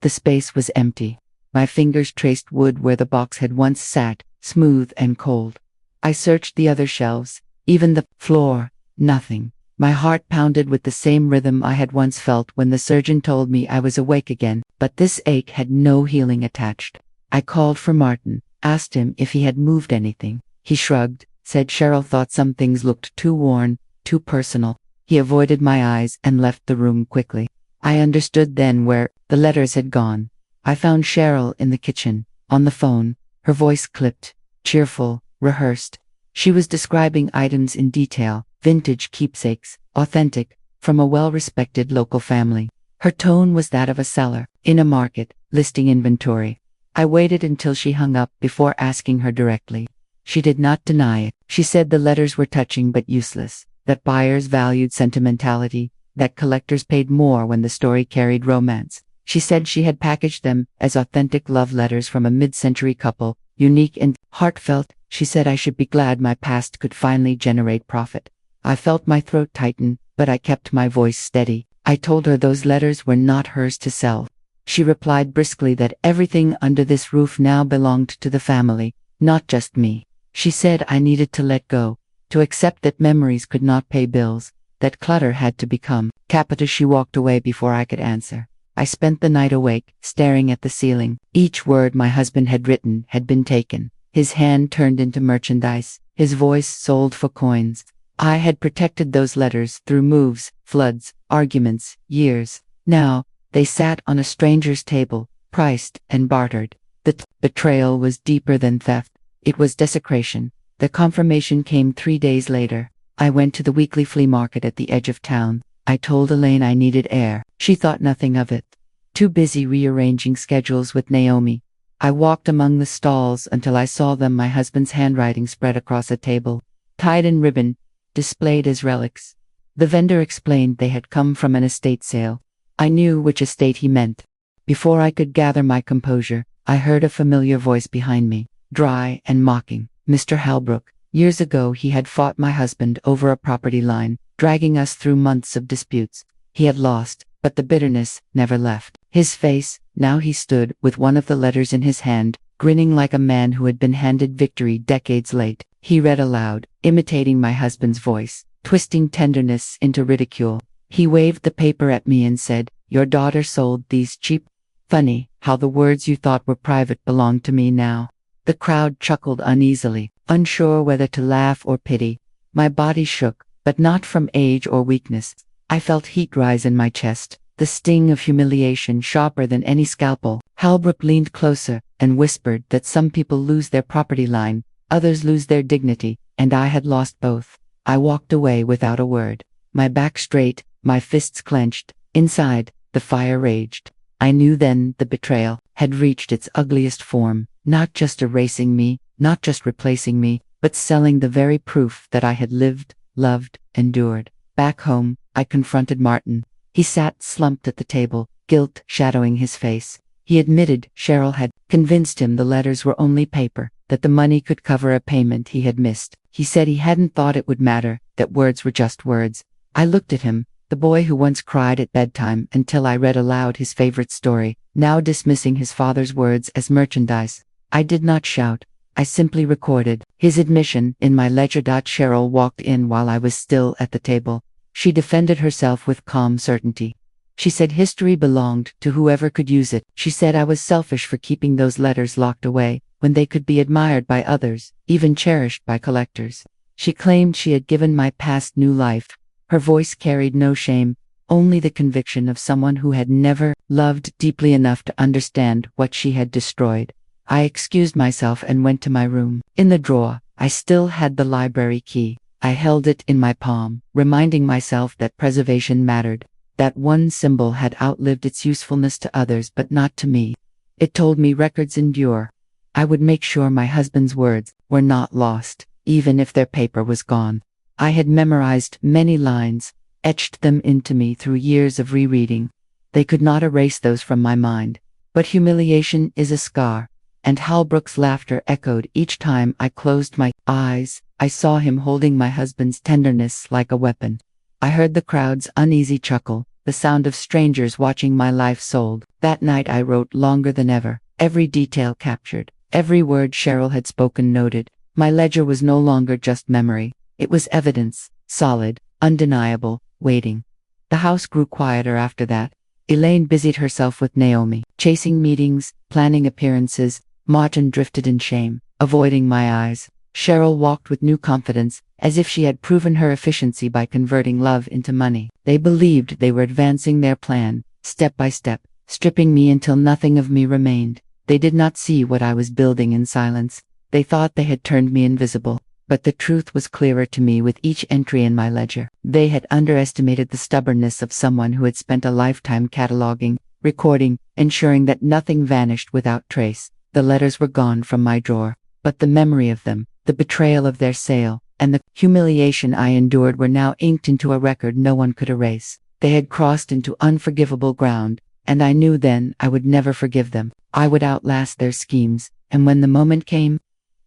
The space was empty. My fingers traced wood where the box had once sat, smooth and cold. I searched the other shelves, even the floor, nothing. My heart pounded with the same rhythm I had once felt when the surgeon told me I was awake again, but this ache had no healing attached. I called for Martin, asked him if he had moved anything. He shrugged, said Cheryl thought some things looked too worn, too personal. He avoided my eyes and left the room quickly. I understood then where the letters had gone. I found Cheryl in the kitchen, on the phone, her voice clipped, cheerful, rehearsed. She was describing items in detail, vintage keepsakes, authentic, from a well-respected local family. Her tone was that of a seller, in a market, listing inventory. I waited until she hung up before asking her directly. She did not deny it. She said the letters were touching but useless, that buyers valued sentimentality, that collectors paid more when the story carried romance. She said she had packaged them as authentic love letters from a mid-century couple, unique and heartfelt. She said I should be glad my past could finally generate profit. I felt my throat tighten, but I kept my voice steady. I told her those letters were not hers to sell. She replied briskly that everything under this roof now belonged to the family, not just me. She said I needed to let go, to accept that memories could not pay bills, that clutter had to become capita. She walked away before I could answer. I spent the night awake, staring at the ceiling. Each word my husband had written had been taken. His hand turned into merchandise, his voice sold for coins. I had protected those letters through moves, floods, arguments, years. Now, they sat on a stranger's table, priced and bartered. The betrayal was deeper than theft. It was desecration. The confirmation came 3 days later. I went to the weekly flea market at the edge of town. I told Elaine I needed air. She thought nothing of it. Too busy rearranging schedules with Naomi. I walked among the stalls until I saw them, my husband's handwriting spread across a table, tied in ribbon, displayed as relics. The vendor explained they had come from an estate sale. I knew which estate he meant. Before I could gather my composure, I heard a familiar voice behind me, dry and mocking. Mr. Halbrook. Years ago he had fought my husband over a property line, dragging us through months of disputes. He had lost, but the bitterness never left. His face, now he stood with one of the letters in his hand, grinning like a man who had been handed victory decades late. He read aloud, imitating my husband's voice, twisting tenderness into ridicule. He waved the paper at me and said, "Your daughter sold these cheap." Funny, how the words you thought were private belong to me now. The crowd chuckled uneasily, unsure whether to laugh or pity. My body shook, but not from age or weakness. I felt heat rise in my chest, the sting of humiliation sharper than any scalpel. Halbrook leaned closer and whispered that some people lose their property line, others lose their dignity, and I had lost both. I walked away without a word, my back straight, my fists clenched. Inside, the fire raged. I knew then the betrayal had reached its ugliest form, not just erasing me, not just replacing me, but selling the very proof that I had lived, loved, endured. Back home, I confronted Martin. He sat slumped at the table, guilt shadowing his face. He admitted Cheryl had convinced him the letters were only paper, that the money could cover a payment he had missed. He said he hadn't thought it would matter, that words were just words. I looked at him, the boy who once cried at bedtime until I read aloud his favorite story, now dismissing his father's words as merchandise. I did not shout. I simply recorded his admission in my ledger. Cheryl walked in while I was still at the table. She defended herself with calm certainty. She said history belonged to whoever could use it. She said I was selfish for keeping those letters locked away, when they could be admired by others, even cherished by collectors. She claimed she had given my past new life. Her voice carried no shame, only the conviction of someone who had never loved deeply enough to understand what she had destroyed. I excused myself and went to my room. In the drawer, I still had the library key. I held it in my palm, reminding myself that preservation mattered, that one symbol had outlived its usefulness to others but not to me. It told me records endure. I would make sure my husband's words were not lost, even if their paper was gone. I had memorized many lines, etched them into me through years of rereading. They could not erase those from my mind. But humiliation is a scar, and Halbrook's laughter echoed each time I closed my eyes. I saw him holding my husband's tenderness like a weapon. I heard the crowd's uneasy chuckle, the sound of strangers watching my life sold. That night I wrote longer than ever, every detail captured, every word Cheryl had spoken noted. My ledger was no longer just memory. It was evidence, solid, undeniable, waiting. The house grew quieter after that. Elaine busied herself with Naomi, chasing meetings, planning appearances. Martin drifted in shame, avoiding my eyes. Cheryl walked with new confidence, as if she had proven her efficiency by converting love into money. They believed they were advancing their plan, step by step, stripping me until nothing of me remained. They did not see what I was building in silence. They thought they had turned me invisible. But the truth was clearer to me with each entry in my ledger. They had underestimated the stubbornness of someone who had spent a lifetime cataloging, recording, ensuring that nothing vanished without trace. The letters were gone from my drawer, but the memory of them, the betrayal of their sale, and the humiliation I endured were now inked into a record no one could erase. They had crossed into unforgivable ground, and I knew then I would never forgive them. I would outlast their schemes, and when the moment came,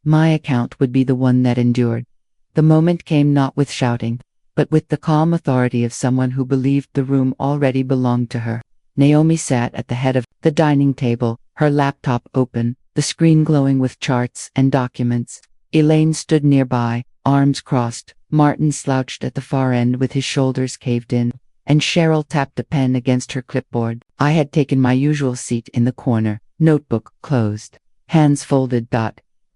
my account would be the one that endured. The moment came not with shouting, but with the calm authority of someone who believed the room already belonged to her. Naomi sat at the head of the dining table, her laptop open, the screen glowing with charts and documents. Elaine stood nearby, arms crossed. Martin slouched at the far end with his shoulders caved in, and Cheryl tapped a pen against her clipboard. I had taken my usual seat in the corner, notebook closed, hands folded.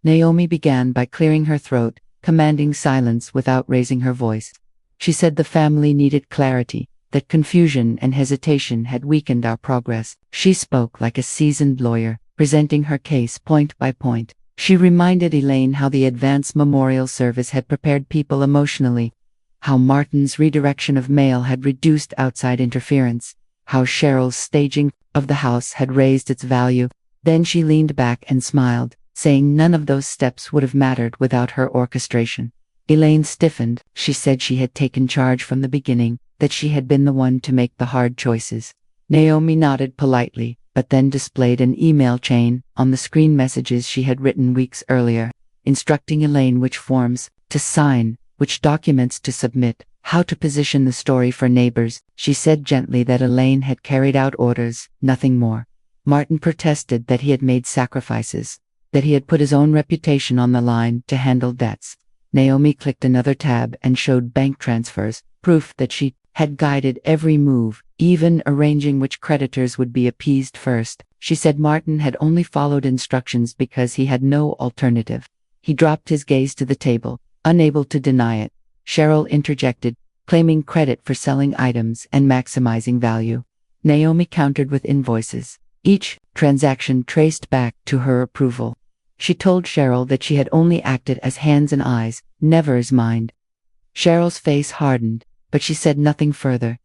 Naomi began by clearing her throat, commanding silence without raising her voice. She said the family needed clarity, that confusion and hesitation had weakened our progress. She spoke like a seasoned lawyer, presenting her case point by point. She reminded Elaine how the advance memorial service had prepared people emotionally, how Martin's redirection of mail had reduced outside interference, how Cheryl's staging of the house had raised its value. Then she leaned back and smiled, saying none of those steps would have mattered without her orchestration. Elaine stiffened. She said she had taken charge from the beginning, that she had been the one to make the hard choices. Naomi nodded politely, but then displayed an email chain on the screen messages she had written weeks earlier, instructing Elaine which forms to sign, which documents to submit, how to position the story for neighbors. She said gently that Elaine had carried out orders, nothing more. Martin protested that he had made sacrifices, that he had put his own reputation on the line to handle debts. Naomi clicked another tab and showed bank transfers, proof that she had guided every move, even arranging which creditors would be appeased first. She said Martin had only followed instructions because he had no alternative. He dropped his gaze to the table, unable to deny it. Cheryl interjected, claiming credit for selling items and maximizing value. Naomi countered with invoices, each transaction traced back to her approval. She told Cheryl that she had only acted as hands and eyes, never as mind. Cheryl's face hardened, but she said nothing further.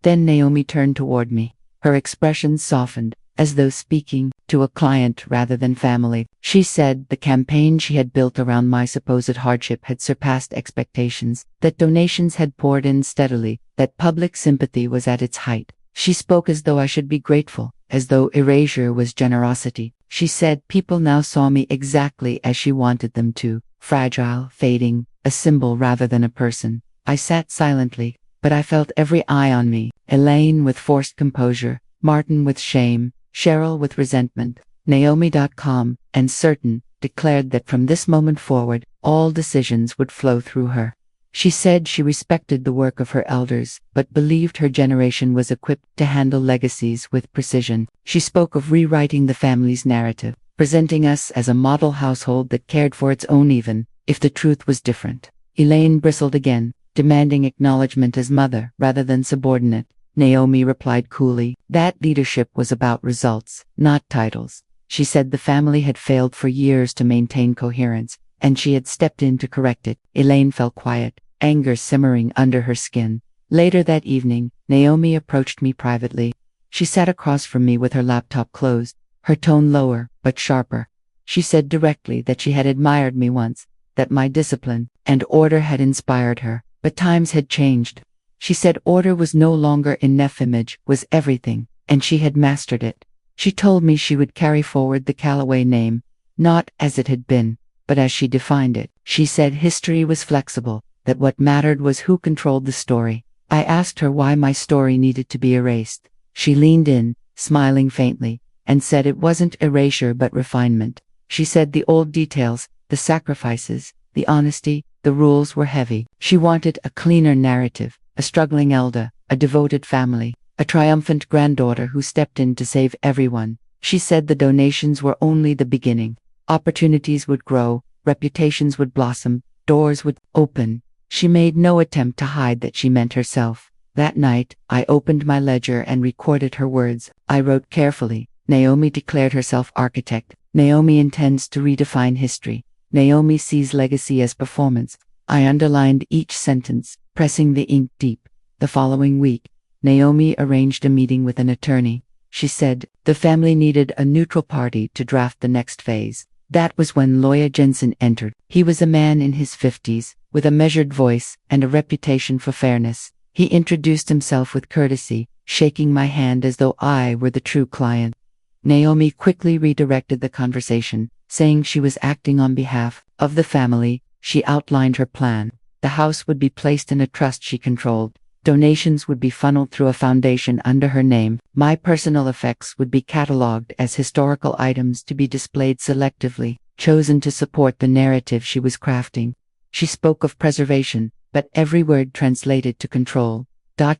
Then Naomi turned toward me. Her expression softened, as though speaking to a client rather than family. She said the campaign she had built around my supposed hardship had surpassed expectations, that donations had poured in steadily, that public sympathy was at its height. She spoke as though I should be grateful, as though erasure was generosity. She said people now saw me exactly as she wanted them to, fragile, fading, a symbol rather than a person. I sat silently, but I felt every eye on me, Elaine with forced composure, Martin with shame, Cheryl with resentment. Naomi.com, and certain, declared that from this moment forward, all decisions would flow through her. She said she respected the work of her elders, but believed her generation was equipped to handle legacies with precision. She spoke of rewriting the family's narrative, presenting us as a model household that cared for its own even if the truth was different. Elaine bristled again, demanding acknowledgement as mother rather than subordinate. Naomi replied coolly, that leadership was about results, not titles. She said the family had failed for years to maintain coherence, and she had stepped in to correct it. Elaine fell quiet, anger simmering under her skin. Later that evening, Naomi approached me privately. She sat across from me with her laptop closed, her tone lower but sharper. She said directly that she had admired me once, that my discipline and order had inspired her, but times had changed. She said order was no longer enough, image was everything, and she had mastered it. She told me she would carry forward the Calloway name, not as it had been, but as she defined it. She said history was flexible, that what mattered was who controlled the story. I asked her why my story needed to be erased. She leaned in, smiling faintly, and said it wasn't erasure but refinement. She said the old details, the sacrifices, the honesty, the rules were heavy. She wanted a cleaner narrative, a struggling elder, a devoted family, a triumphant granddaughter who stepped in to save everyone. She said the donations were only the beginning. Opportunities would grow, reputations would blossom, doors would open. She made no attempt to hide that she meant herself. That night, I opened my ledger and recorded her words. I wrote carefully. Naomi declared herself architect. Naomi intends to redefine history. Naomi sees legacy as performance. I underlined each sentence, pressing the ink deep. The following week, Naomi arranged a meeting with an attorney. She said the family needed a neutral party to draft the next phase. That was when lawyer Jensen entered. He was a man in his 50s, with a measured voice and a reputation for fairness. He introduced himself with courtesy, shaking my hand as though I were the true client. Naomi quickly redirected the conversation, saying she was acting on behalf of the family. She outlined her plan. The house would be placed in a trust she controlled. Donations would be funneled through a foundation under her name. My personal effects would be catalogued as historical items to be displayed selectively, chosen to support the narrative she was crafting. She spoke of preservation, but every word translated to control.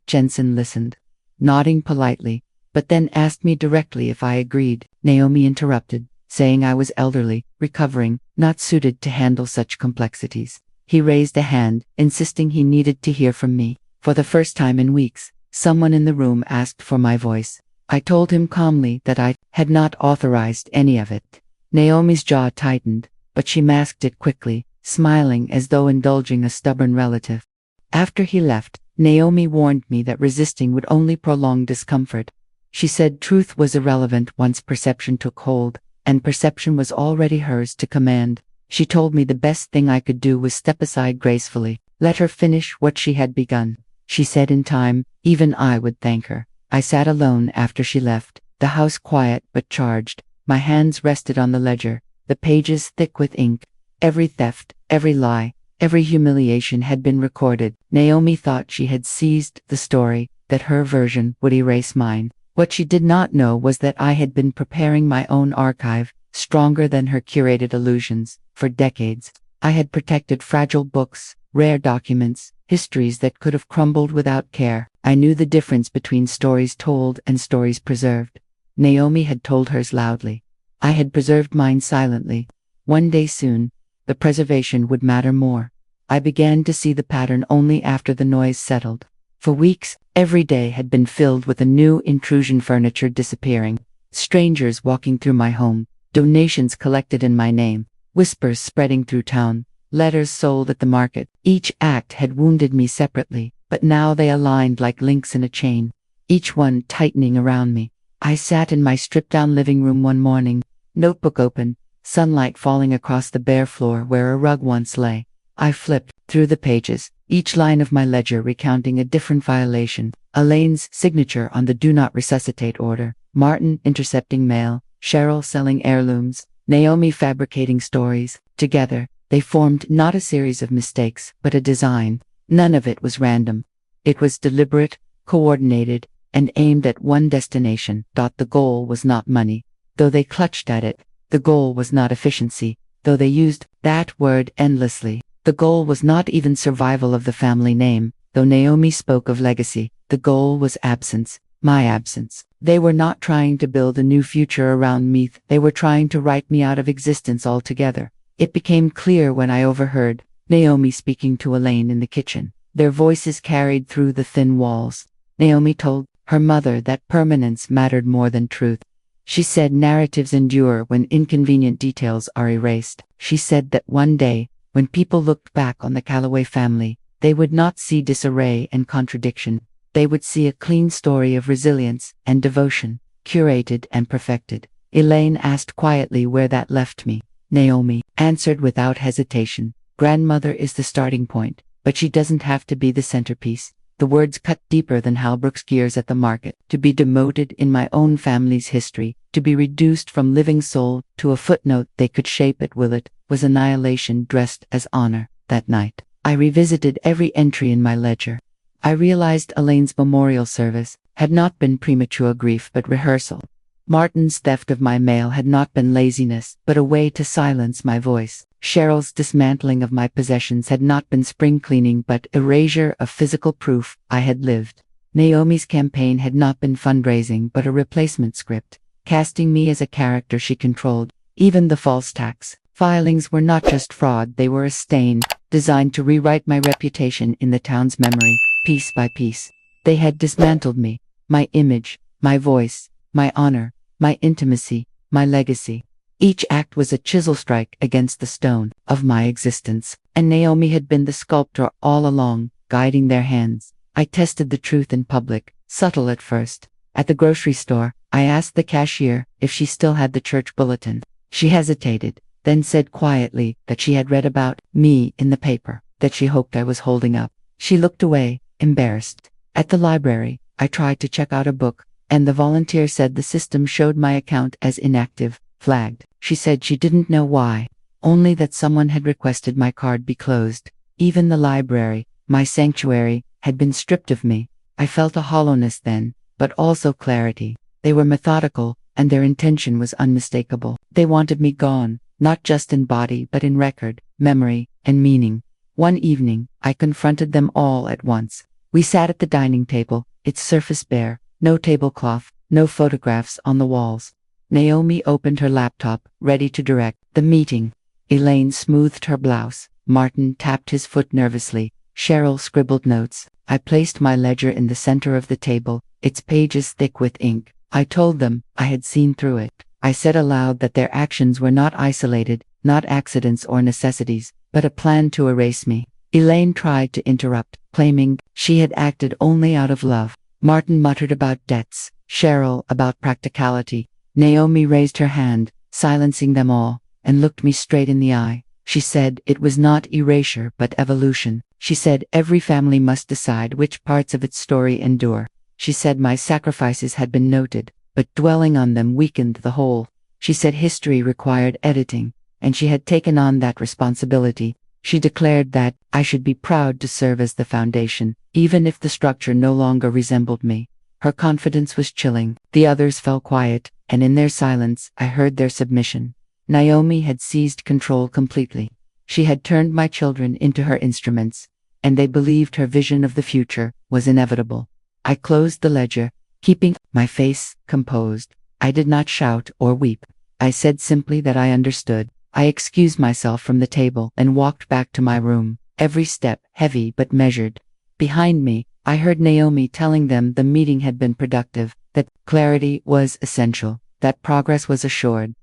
Jensen listened, nodding politely, but then asked me directly if I agreed. Naomi interrupted, saying I was elderly, recovering, not suited to handle such complexities. He raised a hand, insisting he needed to hear from me. For the first time in weeks, someone in the room asked for my voice. I told him calmly that I had not authorized any of it. Naomi's jaw tightened, but she masked it quickly, smiling as though indulging a stubborn relative. After he left, Naomi warned me that resisting would only prolong discomfort. She said truth was irrelevant once perception took hold, and perception was already hers to command. She told me the best thing I could do was step aside gracefully, let her finish what she had begun. She said in time, even I would thank her. I sat alone after she left, the house quiet but charged. My hands rested on the ledger, the pages thick with ink. Every theft, every lie, every humiliation had been recorded. Naomi thought she had seized the story, that her version would erase mine. What she did not know was that I had been preparing my own archive, stronger than her curated illusions. For decades, I had protected fragile books, rare documents, histories that could have crumbled without care. I knew the difference between stories told and stories preserved. Naomi had told hers loudly. I had preserved mine silently. One day soon, the preservation would matter more. I began to see the pattern only after the noise settled. For weeks, every day had been filled with a new intrusion: furniture disappearing, strangers walking through my home, donations collected in my name, whispers spreading through town, letters sold at the market. Each act had wounded me separately, but now they aligned like links in a chain, each one tightening around me. I sat in my stripped-down living room one morning, notebook open, sunlight falling across the bare floor where a rug once lay. I flipped through the pages, each line of my ledger recounting a different violation. Elaine's signature on the Do Not Resuscitate order, Martin intercepting mail, Cheryl selling heirlooms, Naomi fabricating stories. Together, they formed not a series of mistakes, but a design. None of it was random. It was deliberate, coordinated, and aimed at one destination. The goal was not money, though they clutched at it. The goal was not efficiency, though they used that word endlessly. The goal was not even survival of the family name, though Naomi spoke of legacy. The goal was absence, my absence. They were not trying to build a new future around me, they were trying to write me out of existence altogether. It became clear when I overheard Naomi speaking to Elaine in the kitchen. Their voices carried through the thin walls. Naomi told her mother that permanence mattered more than truth. She said narratives endure when inconvenient details are erased. She said that one day, when people looked back on the Calloway family, they would not see disarray and contradiction. They would see a clean story of resilience and devotion, curated and perfected. Elaine asked quietly where that left me. Naomi answered without hesitation. Grandmother is the starting point, but she doesn't have to be the centerpiece. The words cut deeper than Halbrook's gears at the market. To be demoted in my own family's history, to be reduced from living soul to a footnote they could shape at will, it was annihilation dressed as honor. That night, I revisited every entry in my ledger. I realized Elaine's memorial service had not been premature grief but rehearsal. Martin's theft of my mail had not been laziness but a way to silence my voice. Cheryl's dismantling of my possessions had not been spring cleaning but erasure of physical proof I had lived. Naomi's campaign had not been fundraising but a replacement script, casting me as a character she controlled. Even the false tax filings were not just fraud, they were a stain, designed to rewrite my reputation in the town's memory, piece by piece. They had dismantled me, my image, my voice, my honor, my intimacy, my legacy. Each act was a chisel strike against the stone of my existence, and Naomi had been the sculptor all along, guiding their hands. I tested the truth in public, subtle at first. At the grocery store, I asked the cashier if she still had the church bulletin. She hesitated, then said quietly that she had read about me in the paper, that she hoped I was holding up. She looked away, embarrassed. At the library, I tried to check out a book, and the volunteer said the system showed my account as inactive, flagged. She said she didn't know why, only that someone had requested my card be closed. Even the library, my sanctuary, had been stripped of me. I felt a hollowness then, but also clarity. They were methodical, and their intention was unmistakable. They wanted me gone, not just in body but in record, memory, and meaning. One evening, I confronted them all at once. We sat at the dining table, its surface bare, no tablecloth, no photographs on the walls. Naomi opened her laptop, ready to direct the meeting. Elaine smoothed her blouse. Martin tapped his foot nervously. Cheryl scribbled notes. I placed my ledger in the center of the table, its pages thick with ink. I told them I had seen through it. I said aloud that their actions were not isolated, not accidents or necessities, but a plan to erase me. Elaine tried to interrupt, claiming she had acted only out of love. Martin muttered about debts, Cheryl about practicality. Naomi raised her hand, silencing them all, and looked me straight in the eye. She said it was not erasure but evolution. She said every family must decide which parts of its story endure. She said my sacrifices had been noted, but dwelling on them weakened the whole. She said history required editing, and she had taken on that responsibility. She declared that I should be proud to serve as the foundation, even if the structure no longer resembled me. Her confidence was chilling. The others fell quiet, and in their silence I heard their submission. Naomi had seized control completely. She had turned my children into her instruments, and they believed her vision of the future was inevitable. I closed the ledger, keeping my face composed. I did not shout or weep. I said simply that I understood. I excused myself from the table and walked back to my room, every step heavy but measured. Behind me, I heard Naomi telling them the meeting had been productive, that clarity was essential, that progress was assured.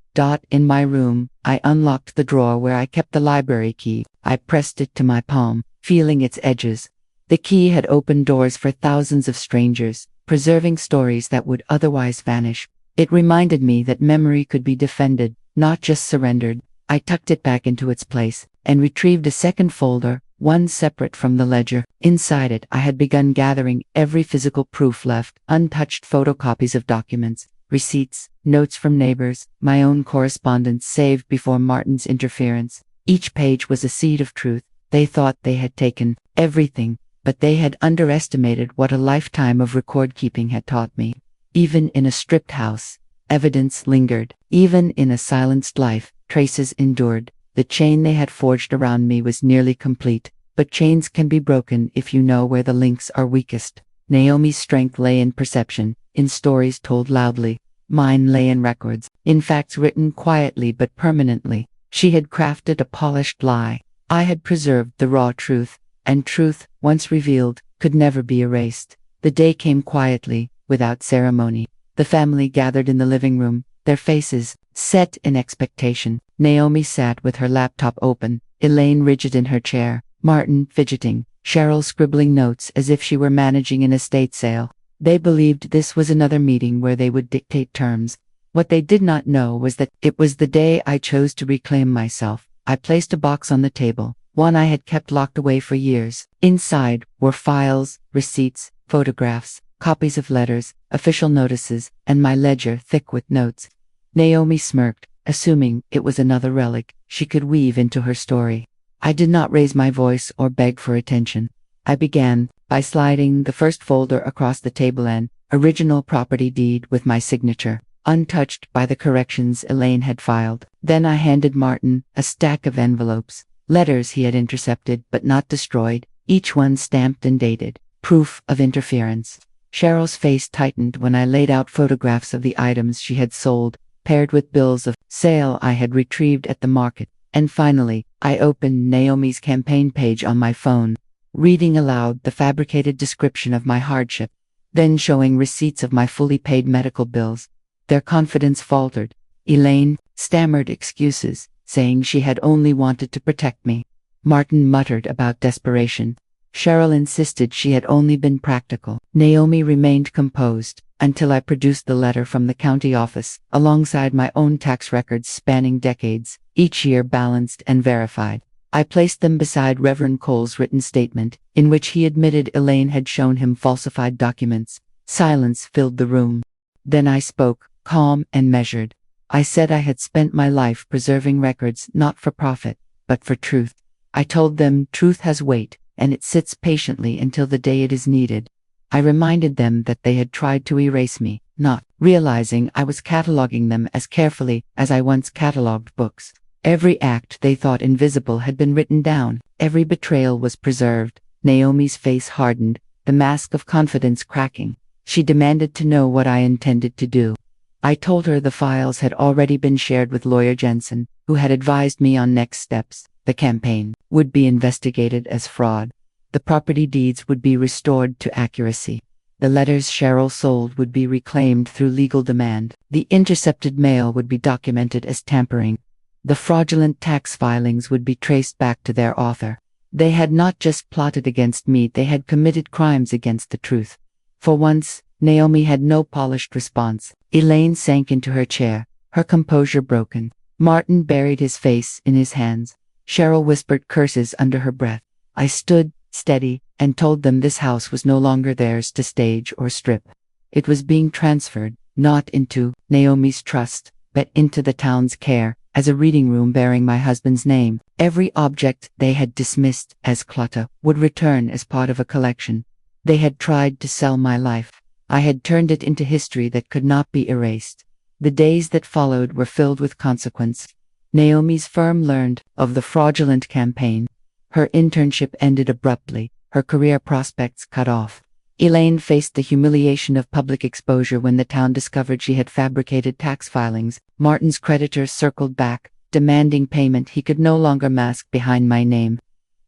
In my room, I unlocked the drawer where I kept the library key. I pressed it to my palm, feeling its edges. The key had opened doors for thousands of strangers, preserving stories that would otherwise vanish. It reminded me that memory could be defended, not just surrendered. I tucked it back into its place, and retrieved a second folder, one separate from the ledger. Inside it, I had begun gathering every physical proof left, untouched photocopies of documents, receipts, notes from neighbors, my own correspondence saved before Martin's interference. Each page was a seed of truth. They thought they had taken everything, but they had underestimated what a lifetime of record-keeping had taught me. Even in a stripped house, evidence lingered. Even in a silenced life, traces endured. The chain they had forged around me was nearly complete, but chains can be broken if you know where the links are weakest. Naomi's strength lay in perception, in stories told loudly. Mine lay in records, in facts written quietly but permanently. She had crafted a polished lie. I had preserved the raw truth, and truth, once revealed, could never be erased. The day came quietly, without ceremony. The family gathered in the living room, their faces set in expectation. Naomi sat with her laptop open, Elaine rigid in her chair, Martin fidgeting, Cheryl scribbling notes as if she were managing an estate sale. They believed this was another meeting where they would dictate terms. What they did not know was that it was the day I chose to reclaim myself. I placed a box on the table, one I had kept locked away for years. Inside were files, receipts, photographs, copies of letters, official notices, and my ledger thick with notes. Naomi smirked, assuming it was another relic she could weave into her story. I did not raise my voice or beg for attention. I began by sliding the first folder across the table, an original property deed with my signature, untouched by the corrections Elaine had filed. Then I handed Martin a stack of envelopes, letters he had intercepted but not destroyed, each one stamped and dated, proof of interference. Cheryl's face tightened when I laid out photographs of the items she had sold, paired with bills of sale I had retrieved at the market. And finally, I opened Naomi's campaign page on my phone, reading aloud the fabricated description of my hardship, then showing receipts of my fully paid medical bills. Their confidence faltered. Elaine stammered excuses, saying she had only wanted to protect me. Martin muttered about desperation. Cheryl insisted she had only been practical. Naomi remained composed until I produced the letter from the county office, alongside my own tax records spanning decades, each year balanced and verified. I placed them beside Reverend Cole's written statement, in which he admitted Elaine had shown him falsified documents. Silence filled the room. Then I spoke, calm and measured. I said I had spent my life preserving records not for profit, but for truth. I told them truth has weight, and it sits patiently until the day it is needed. I reminded them that they had tried to erase me, not realizing I was cataloging them as carefully as I once cataloged books. Every act they thought invisible had been written down, every betrayal was preserved. Naomi's face hardened, the mask of confidence cracking. She demanded to know what I intended to do. I told her the files had already been shared with lawyer Jensen, who had advised me on next steps. The campaign would be investigated as fraud. The property deeds would be restored to accuracy. The letters Cheryl sold would be reclaimed through legal demand. The intercepted mail would be documented as tampering. The fraudulent tax filings would be traced back to their author. They had not just plotted against me, they had committed crimes against the truth. For once, Naomi had no polished response. Elaine sank into her chair, her composure broken. Martin buried his face in his hands. Cheryl whispered curses under her breath. I stood steady and told them this house was no longer theirs to stage or strip. It was being transferred, not into Naomi's trust, but into the town's care, as a reading room bearing my husband's name. Every object they had dismissed as clutter would return as part of a collection. They had tried to sell my life. I had turned it into history that could not be erased. The days that followed were filled with consequence. Naomi's firm learned of the fraudulent campaign. Her internship ended abruptly, her career prospects cut off. Elaine faced the humiliation of public exposure when the town discovered she had fabricated tax filings. Martin's creditors circled back, demanding payment he could no longer mask behind my name.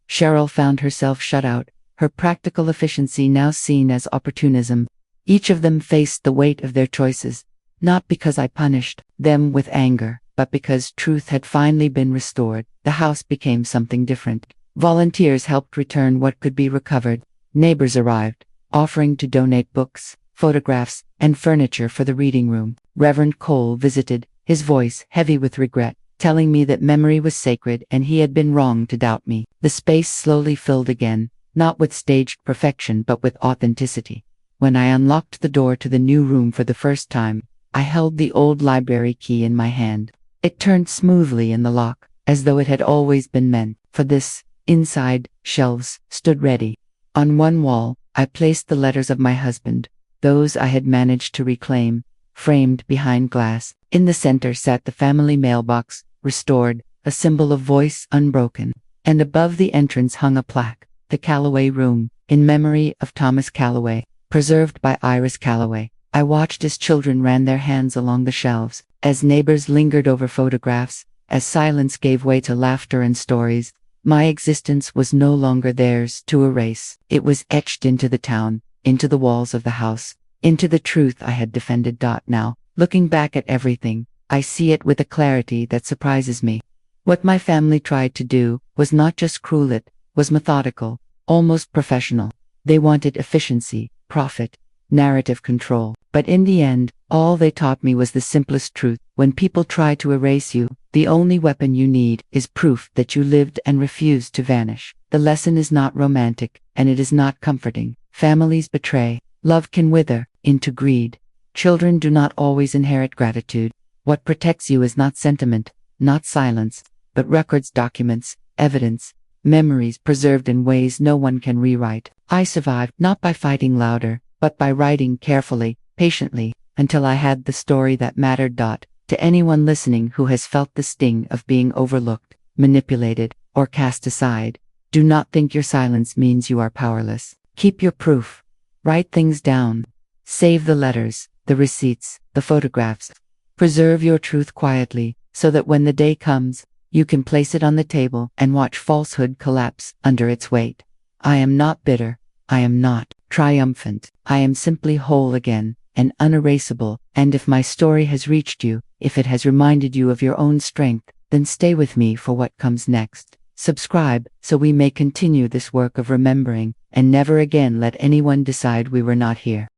Cheryl found herself shut out, her practical efficiency now seen as opportunism. Each of them faced the weight of their choices, not because I punished them with anger, but because truth had finally been restored. The house became something different. Volunteers helped return what could be recovered. Neighbors arrived, offering to donate books, photographs, and furniture for the reading room. Reverend Cole visited, his voice heavy with regret, telling me that memory was sacred and he had been wrong to doubt me. The space slowly filled again, not with staged perfection but with authenticity. When I unlocked the door to the new room for the first time, I held the old library key in my hand. It turned smoothly in the lock, as though it had always been meant for this. Inside, shelves stood ready. On one wall, I placed the letters of my husband, those I had managed to reclaim, framed behind glass. In the center sat the family mailbox, restored, a symbol of voice unbroken. And above the entrance hung a plaque, the Calloway Room, in memory of Thomas Calloway, preserved by Iris Calloway. I watched as children ran their hands along the shelves, as neighbors lingered over photographs, as silence gave way to laughter and stories. My existence was no longer theirs to erase. It was etched into the town, into the walls of the house, into the truth I had defended. Now, looking back at everything, I see it with a clarity that surprises me. What my family tried to do was not just cruel, it was methodical, almost professional. They wanted efficiency, profit, narrative control. But in the end, all they taught me was the simplest truth. When people try to erase you, the only weapon you need is proof that you lived and refused to vanish. The lesson is not romantic, and it is not comforting. Families betray. Love can wither into greed. Children do not always inherit gratitude. What protects you is not sentiment, not silence, but records, documents, evidence, memories preserved in ways no one can rewrite. I survived not by fighting louder, but by writing carefully, patiently, until I had the story that mattered. To anyone listening who has felt the sting of being overlooked, manipulated, or cast aside, do not think your silence means you are powerless. Keep your proof. Write things down. Save the letters, the receipts, the photographs. Preserve your truth quietly, so that when the day comes, you can place it on the table and watch falsehood collapse under its weight. I am not bitter. I am not triumphant. I am simply whole again, and unerasable. And if my story has reached you, if it has reminded you of your own strength, then stay with me for what comes next. Subscribe so we may continue this work of remembering, and never again let anyone decide we were not here.